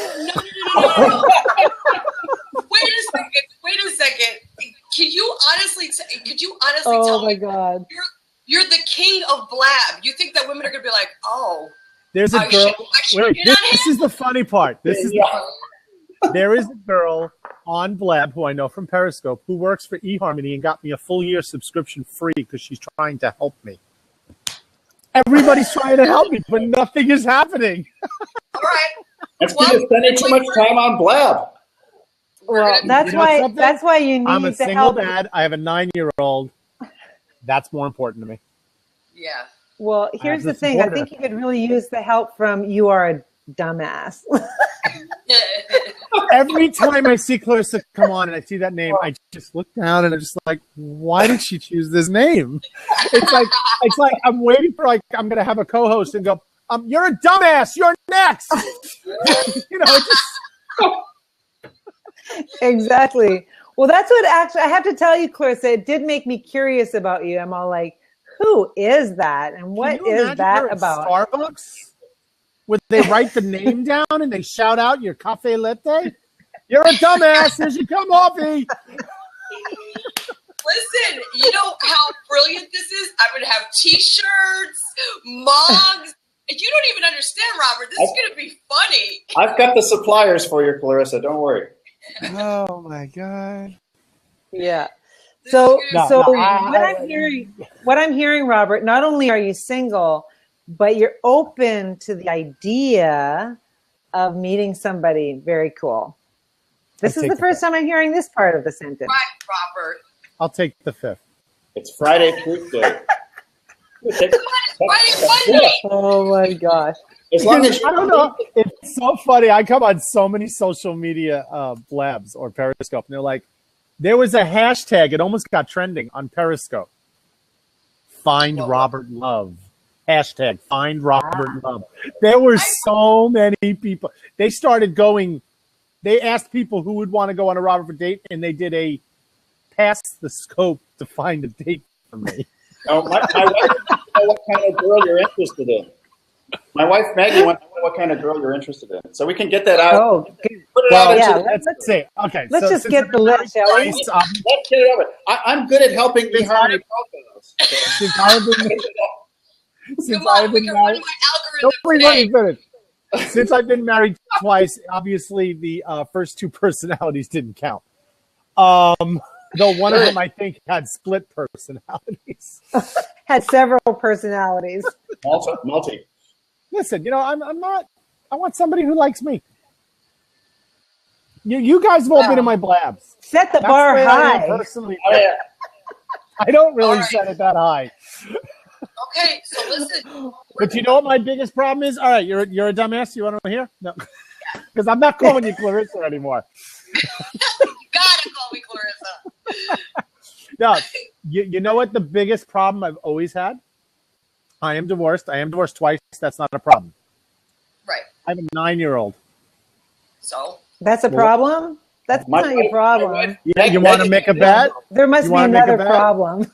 Wait a second. Could you honestly Oh tell my me God. you're the king of Blab? You think that women are gonna be like, oh, There's a girl. This is the funny part. There is a girl on Blab who I know from Periscope who works for eHarmony and got me a full year subscription free because she's trying to help me. Everybody's trying to help me, but nothing is happening. All right. That's because spending too much time on Blab. Well, that's why you need I'm a the single help. dad. I have a 9-year-old. That's more important to me. Yeah. Well, here's the thing. I think you could really use the help from You Are a Dumbass. Every time I see Clarissa come on and I see that name, I just look down and I'm just like, why did she choose this name? It's like I'm waiting for I'm gonna have a co-host and go, you're a dumbass, you're next. Exactly. Well, that's what actually I have to tell you, Clarissa, it did make me curious about you. I'm all like, who is that? And what is that about? Starbucks? Would they write the name down and they shout out your cafe latte? You're a dumbass. Here's your coffee. Listen, you know how brilliant this is? I'm going to have T-shirts, mugs. You don't even understand, Robert. This is going to be funny. I've got the suppliers for you, Clarissa. Don't worry. Oh, my God. Yeah. So what I'm hearing, Robert, not only are you single, but you're open to the idea of meeting somebody very cool. This is the first time I'm hearing this part of the sentence. Right, Robert. I'll take the 5th. It's Friday Truth Day. Oh my gosh. As long as I don't know. It's so funny. I come on so many social media blabs or Periscope, and they're like, there was a hashtag. It almost got trending on Periscope. Find Robert Love. Hashtag find Robert Love. There were so many people. They started going. They asked people who would want to go on a Robert date, and they did a pass the scope to find a date for me. my wife wants to know what kind of girl you're interested in. My wife Maggie wants to know what kind of girl you're interested in, so we can get that out. Oh, put it out. Yeah, let's see. Okay, let's just get the list, shall we? Let's get it over. I'm good at helping eHarmony Since I've been married twice, obviously the first 2 personalities didn't count. Though one of them, I think, had split personalities. Had several personalities. Multi. Listen, I'm not. I want somebody who likes me. You guys have all been in my blabs. Set the bar high. Personally, I don't really set it that high. Okay, so listen. But you know what my biggest problem is? All right, you're a dumbass. You want to hear? No, because I'm not calling you Clarissa anymore. You gotta call me Clarissa. No, you know what the biggest problem I've always had? I am divorced. I am divorced twice. That's not a problem. Right. I have a 9-year-old. So? That's a problem? That's not your problem. Yeah, you want to make a bet? There must be another problem.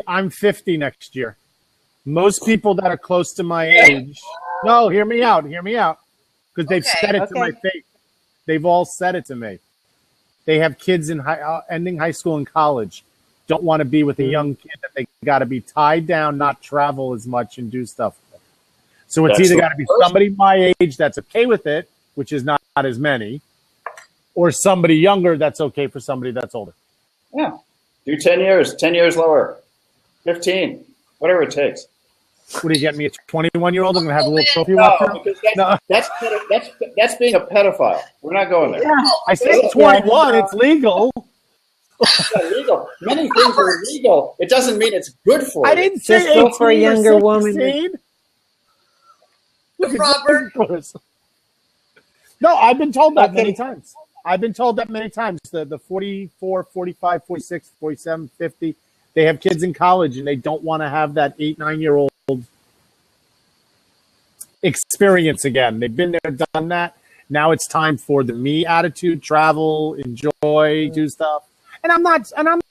I'm 50 next year. Most people that are close to my age, no, hear me out, because they've said it to my face. They've all said it to me. They have kids in ending high school and college. Don't want to be with a young kid that they got to be tied down, not travel as much and do stuff with. So it's either got to be somebody my age that's okay with it, which is not as many, or somebody younger that's okay for somebody that's older. Yeah. Do 10 years lower. 15, whatever it takes. What are you getting me? A 21-year-old? I'm gonna have a little trophy No, walk around? because No. that's being a pedophile. We're not going there. Yeah. I said 21. It's legal. It's illegal. Many things are illegal. It doesn't mean it's good for you. I didn't say Just go 18 for a younger or woman. 16. Robert. No, I've been told that Okay. many times. I've been told that many times. The 44, 45, 46, 47, 50, they have kids in college and they don't want to have that 8, 9-year-old experience again. They've been there, done that. Now it's time for the me attitude, travel, enjoy, do stuff. And I'm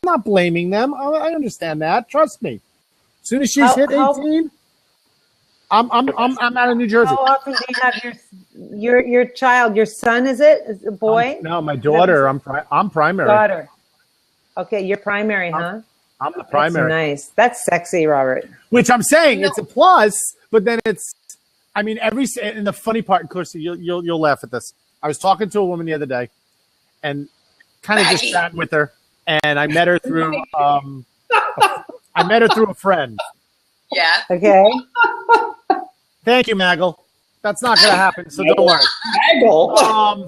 not blaming them. I understand that. Trust me. As soon as she's hit 18, I'm out of New Jersey. How often do you have your child? Your son, is it? Is it a boy? No, my daughter. I'm primary. Daughter. Okay, you're primary, huh? I'm the primary. That's nice. That's sexy, Robert. Which I'm saying it's a plus, but then it's. I mean, and the funny part, Clarissa, you'll laugh at this. I was talking to a woman the other day, and kind of just chatting with her, and I met her through. I met her through a friend. Yeah. Okay. Thank you, Maggle. That's not going to happen, so don't worry. Maggle.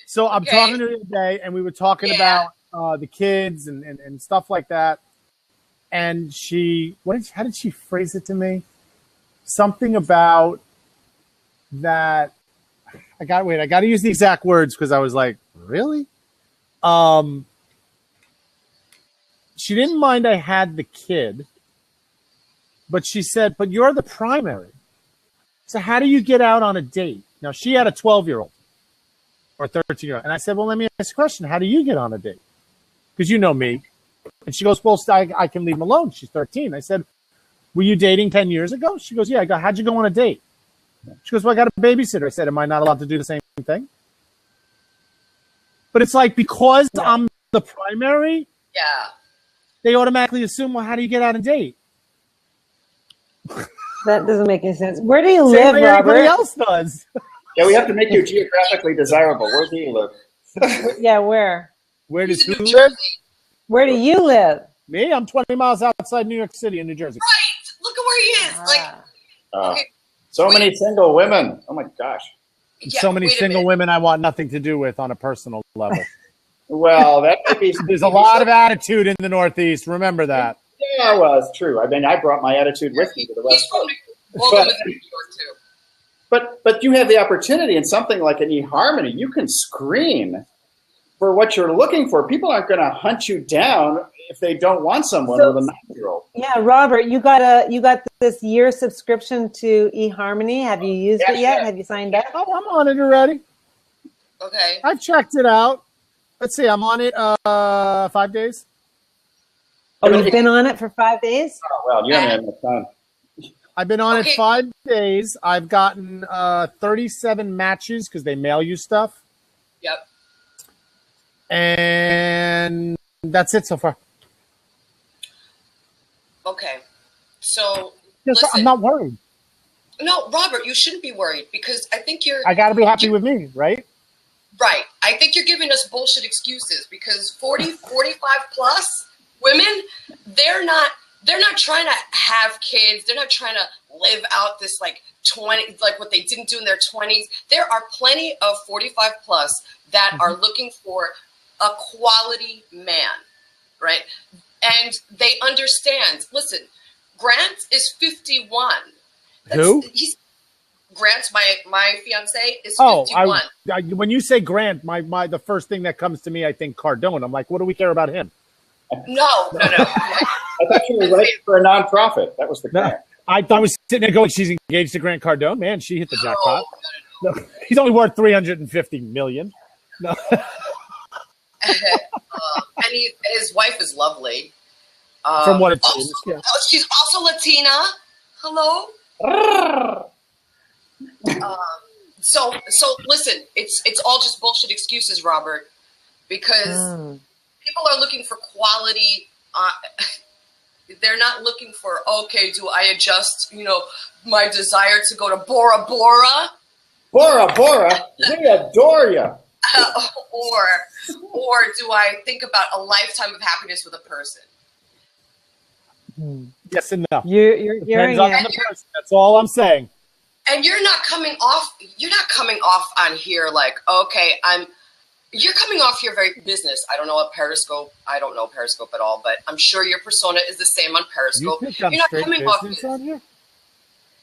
So I'm talking to her the other day, and we were talking about the kids and stuff like that. And how did she phrase it to me? Something about that. I got to use the exact words because I was like, really? She didn't mind I had the kid, but she said, but you're the primary. So how do you get out on a date? Now, she had a 12-year-old or 13-year-old. And I said, well, let me ask you a question. How do you get on a date? Because you know me. And she goes, well, I can leave him alone. She's 13. I said, were you dating 10 years ago? She goes, yeah. I go, how'd you go on a date? She goes, well, I got a babysitter. I said, am I not allowed to do the same thing? But it's like, because I'm the primary, they automatically assume, well, how do you get out on a date? That doesn't make any sense. Where do you live, Robert? Robert? Everybody else does. Yeah, we have to make you geographically desirable. Where do you live? Yeah, where? Where does who New live? Jersey. Where do you live? Me? I'm 20 miles outside New York City in New Jersey. Right. Look at where he is. Okay. So many single women. Oh my gosh. Yeah, So many wait a single minute. women I want nothing to do with on a personal level. Well, that could be. There's a lot of attitude in the Northeast. Remember that. Yeah, well, it's true. I mean, I brought my attitude with me to the He's West from Coast. New York too. But you have the opportunity in something like an eHarmony. You can screen for what you're looking for. People aren't going to hunt you down if they don't want someone with a 9-year-old. Yeah, Robert, you got this year subscription to eHarmony. Have you used it yet? Have you signed up? Oh, I'm on it already. Okay. I've checked it out. Let's see. I'm on it 5 days. Oh, you've been on it for 5 days? Oh, well, you haven't had enough time. I've been on it 5 days. I've gotten 37 matches because they mail you stuff. Yep. And that's it so far. Okay. So Yes, listen. I'm not worried. No, Robert, you shouldn't be worried because I think you're I got to be happy with me, right? right. I think you're giving us bullshit excuses because 40, 45 plus women, they're not trying to have kids. They're not trying to live out this like what they didn't do in their 20s. There are plenty of 45 plus that are looking for a quality man, right? And they understand. Listen, Grant is 51. Who? Grant, my fiance, is 51. When you say Grant, the first thing that comes to me, I think Cardone. I'm like, what do we care about him? No. I thought you were writing for a nonprofit. That was the Grant. I thought I was sitting there going, she's engaged to Grant Cardone. Man, she hit the jackpot. No. He's only worth $350 million. No. And his wife is lovely. From what it also, seems, yeah. She's also Latina. Hello. So listen, it's all just bullshit excuses, Robert, because people are looking for quality. They're not looking for, okay, do I adjust, my desire to go to Bora Bora? Bora, we adore you. Or do I think about a lifetime of happiness with a person? Yes and no. You're hearing Depends on it. the person. That's all I'm saying. And you're not coming off on here like, okay, you're coming off here very business. I don't know what Periscope, I don't know Periscope at all, but I'm sure your persona is the same on Periscope. You think I'm You're not straight coming off business on you?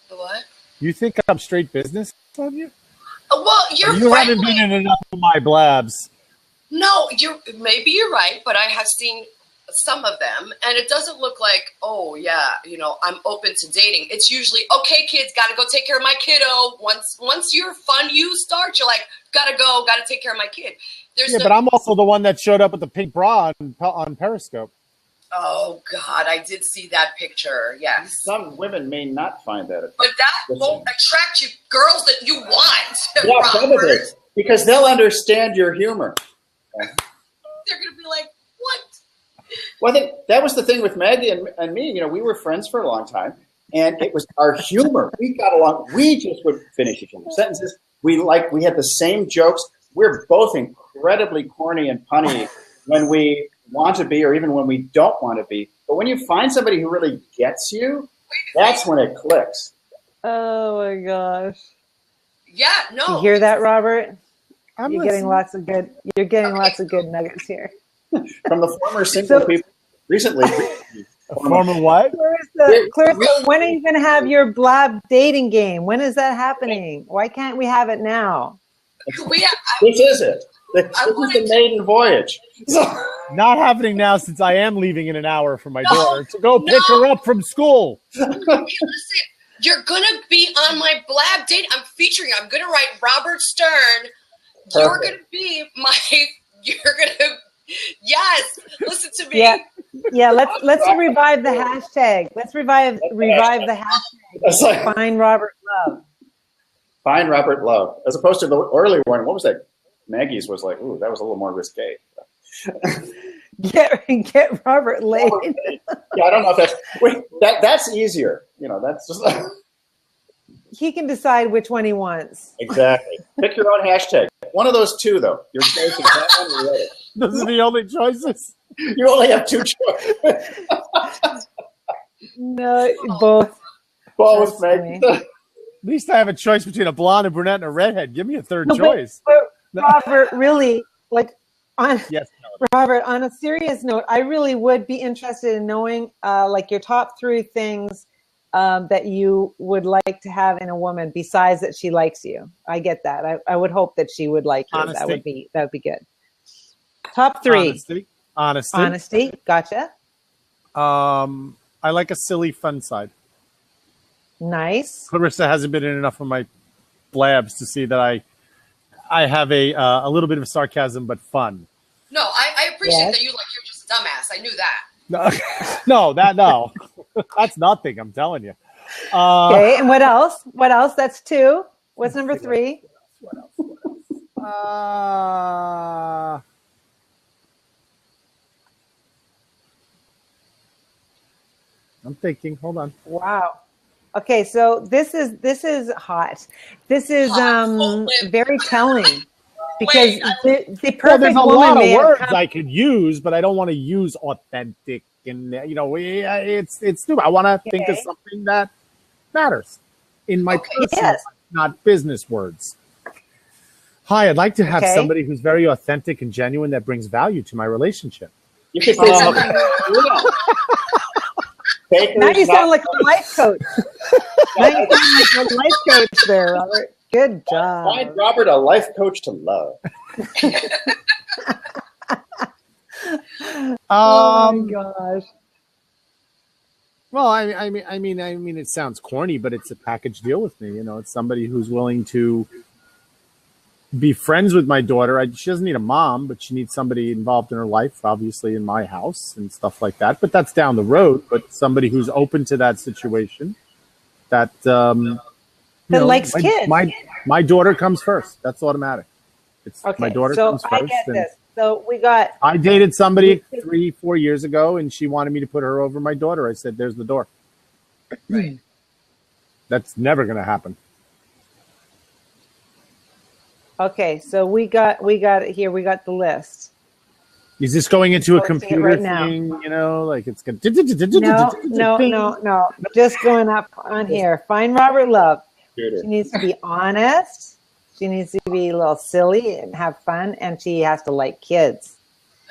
the what? You think I'm straight business on you? Well, You haven't been in enough of my blabs. No, maybe you're right, but I have seen some of them, and it doesn't look like, oh yeah, I'm open to dating. It's usually, okay, kids, gotta go take care of my kiddo. Once your fun you start, you're like, gotta take care of my kid. But I'm also the one that showed up with the pink bra on Periscope. Oh God, I did see that picture. Yes. Some women may not find that attractive. But that won't attract you, girls that you want. Yeah, probably. Because they'll understand your humor. They're gonna be like, what? Well, I think that was the thing with Maggie and me. We were friends for a long time, and it was our humor. We got along. We just would finish each other's sentences. We had the same jokes. We're both incredibly corny and punny when we want to be, or even when we don't want to be. But when you find somebody who really gets you, that's when it clicks. Oh my gosh! Yeah, no. You hear that, Robert? You're getting lots of good nuggets here. From the former single people recently. Former what? Clarissa, when are you going to have your Blab dating game? When is that happening? Why can't we have it now? This is it. This is the maiden voyage. Not happening now, since I am leaving in an hour for my daughter to go pick her up from school. Listen, you're gonna be on my Blab date. I'm gonna write Robert Stern. You're gonna be yes. Listen to me. Yeah. Let's revive the hashtag. Let's revive the hashtag. Like, Find Robert Love. Find Robert Love, as opposed to the early one. What was that? Maggie's was like, ooh, that was a little more risque. Get Robert laid. Yeah, I don't know if that's easier. That's just he can decide which one he wants. Exactly. Pick your own hashtag. One of those two, though. Your choice is that one or the other. Those are the only choices. You only have two choices. No, both. Both, man. At least I have a choice between a blonde, a brunette, and a redhead. Give me a third choice. But Robert, really, yes, Robert, on a serious note, I really would be interested in knowing, your top 3 things that you would like to have in a woman besides that she likes you. I get that. I would hope that she would like you. Honesty. That would be good. Top 3. Honesty. Gotcha. I like a silly, fun side. Nice. Clarissa hasn't been in enough of my blabs to see that I have a little bit of sarcasm, but fun. No, I appreciate that you're just a dumbass. I knew that. No, that's nothing. I'm telling you. Okay, and what else? That's 2. What's number 3? What else? I'm thinking. Hold on. Wow. Okay, so this is hot. This is very telling. Because the perfect there's a woman lot of may words have I could use, but I don't want to use authentic, and it's stupid. I want to think of something that matters in my personal life, not business words. Hi, I'd like to have somebody who's very authentic and genuine that brings value to my relationship. You could say something. Now you sound like a life coach. Now you sound like a life coach there, Robert. Good job. Find Robert a life coach to love. Oh my gosh. Well, I mean, it sounds corny, but it's a package deal with me. It's somebody who's willing to be friends with my daughter. She doesn't need a mom, but she needs somebody involved in her life, obviously in my house and stuff like that. But that's down the road. But somebody who's open to that situation, that likes kids. My daughter comes first. That's automatic. My daughter comes first. I get this. So I dated somebody 3-4 years ago, and she wanted me to put her over my daughter. I said, "There's the door." Right. That's never going to happen. Okay, so we got it here. We got the list. Is this going into a computer right thing? now. You know, like it's going. No. Just going up on here. Find Robert Love. Computer. She needs to be honest. She needs to be a little silly and have fun, and she has to like kids.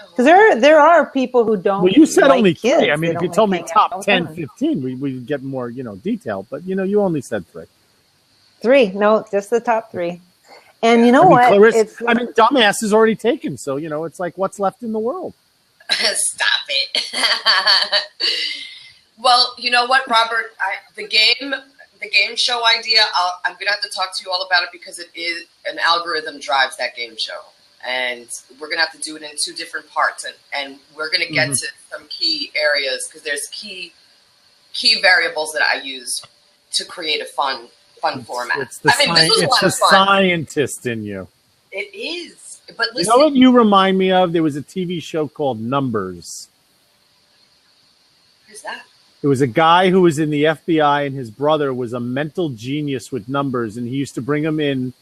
Because there are people who don't. Well, you said like only kids. 3. I mean, They if you don't told like me hanging out top with 10, them. 15, we'd get more, detail. But you only said 3. 3. No, just the top 3. And you know what? Clarissa, Dumbass is already taken. So it's like, what's left in the world? Stop it. Well, you know what, Robert? The game show idea, I'm going to have to talk to you all about it because it is an algorithm drives that game show. And we're going to have to do it in 2 different parts. And we're going to get to some key areas because there's key variables that I use to create a fun format. It's the scientist in you. It is. But listen. You know what you remind me of? There was a TV show called Numbers. Who's that? It was a guy who was in the FBI, and his brother was a mental genius with numbers, and he used to bring them in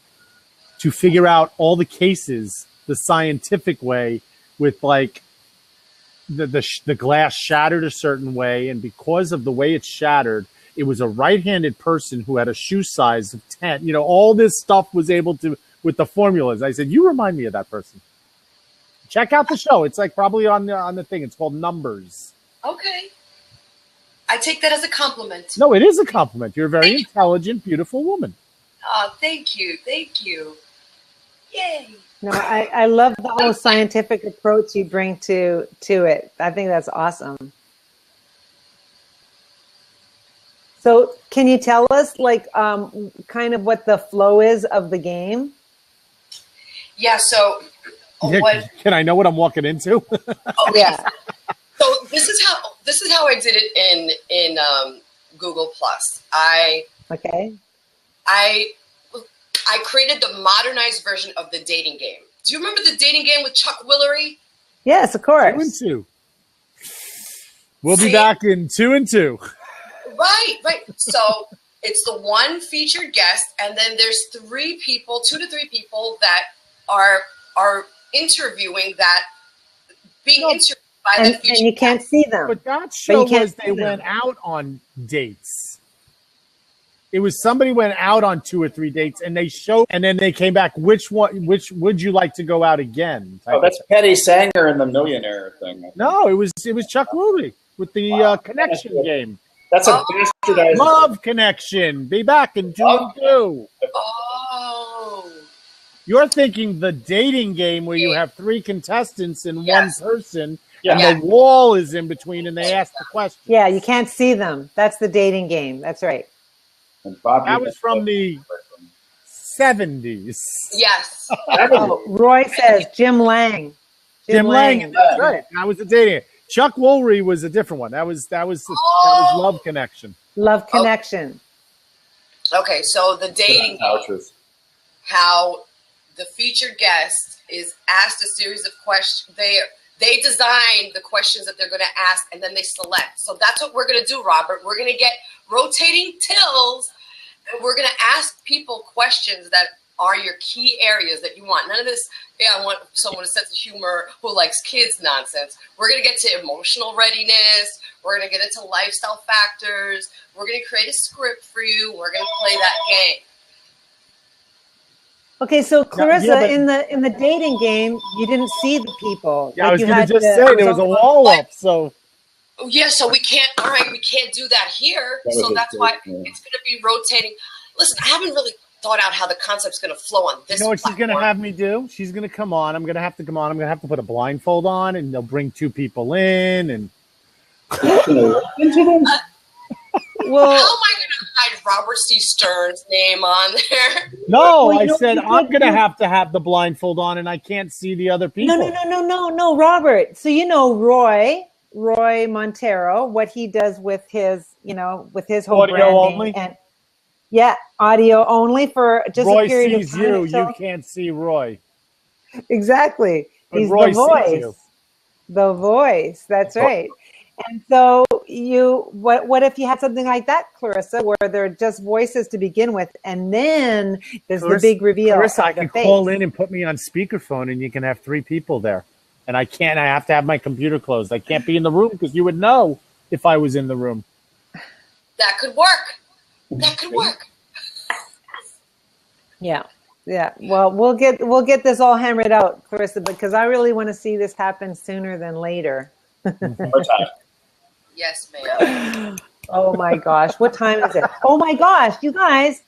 to figure out all the cases the scientific way, with like the glass shattered a certain way, and because of the way it shattered, it was a right-handed person who had a shoe size of 10. All this stuff was able to with the formulas. I said, you remind me of that person. Check out the show. It's like probably on the thing. It's called Numbers. Okay. I take that as a compliment. No, it is a compliment. You're a very intelligent, beautiful woman. Oh, thank you. Thank you. Yay. No, I love the whole scientific approach you bring to it. I think that's awesome. So can you tell us kind of what the flow is of the game? Yeah, so can I know what I'm walking into? Yeah. So this is how I did it in Google Plus. I created the modernized version of the dating game. Do you remember the dating game with Chuck Willery? Yes, of course. 2 and 2. We'll be back in 2 and 2. Right. So it's the one featured guest, and then there's 2 to 3 people that are interviewing interviewed by the featured and you can't see them. But that show was they went out on dates. It was somebody went out on 2 or 3 dates, and they showed, and then they came back. Which would you like to go out again? Oh, that's Petty Sanger and the Millionaire thing. No, it was Chuck Woolery with the connection game. That's a bastardized Love Connection. Be back in 2 and 2. Oh. You're thinking the dating game where you have 3 contestants and one person, and the wall is in between, and they ask the question. Yeah, you can't see them. That's the dating game. That's right. That was from the 70s. Yes. Roy says Jim Lang. Jim Lang. That's right. That was the dating. Chuck Woolery was a different one. That was Love Connection. Love Connection. Okay, so the dating game, how the featured guest is asked a series of questions. They design the questions that they're going to ask, and then they select. So that's what we're going to do, Robert. We're going to get rotating tills, and we're going to ask people questions that are your key areas that you want. None of this, I want someone with a sense of humor who likes kids nonsense. We're going to get to emotional readiness. We're going to get into lifestyle factors. We're going to create a script for you. We're going to play that game. Okay, so Clarissa, in the dating game, you didn't see the people. Yeah, I was going to just say there was a wall up. So so we can't. All right, we can't do that here. So that's why it's going to be rotating. Listen, I haven't really thought out how the concept's going to flow on this. You know what she's going to have me do? She's going to come on. I'm going to have to come on. I'm going to have to put a blindfold on, and they'll bring 2 people in, and. Well, how am I going to hide Robert C. Stern's name on there? No, I said I'm going to have the blindfold on, and I can't see the other people. No, Robert. So Roy Montero, what he does with his whole audio branding only, and audio only for just Roy a period sees of time. you can't see Roy. Exactly, but he's Roy the voice. Sees you. The voice. That's right. And so what if you had something like that, Clarissa, where they're just voices to begin with, and then there's the big reveal. Clarissa, I can call in and put me on speakerphone, and you can have 3 people there. And I can't. I have to have my computer closed. I can't be in the room because you would know if I was in the room. That could work. That could work. Yeah. Yeah. Well, we'll get this all hammered out, Clarissa, because I really want to see this happen sooner than later. Yes, ma'am. Oh my gosh. What time is it? Oh my gosh, you guys.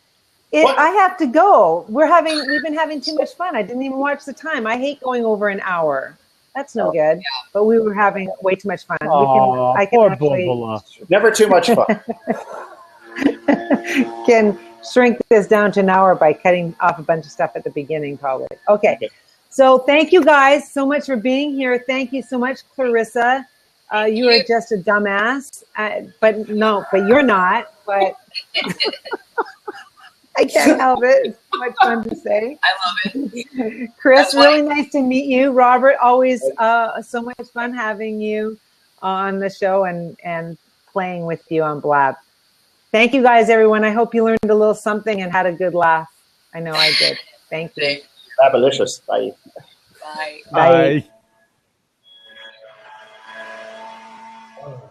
I have to go. We've been having too much fun. I didn't even watch the time. I hate going over an hour. That's no good. Yeah. But we were having way too much fun. I can actually never too much fun. Can shrink this down to an hour by cutting off a bunch of stuff at the beginning, probably. Okay. So thank you guys so much for being here. Thank you so much, Clarissa. You are just a dumbass, but you're not. But I can't help it. It's so much fun to say. I love it. Chris, really nice to meet you. Robert, always so much fun having you on the show and playing with you on Blab. Thank you guys, everyone. I hope you learned a little something and had a good laugh. I know I did. Thank you. Fabulous. Bye. Bye. Bye. Bye.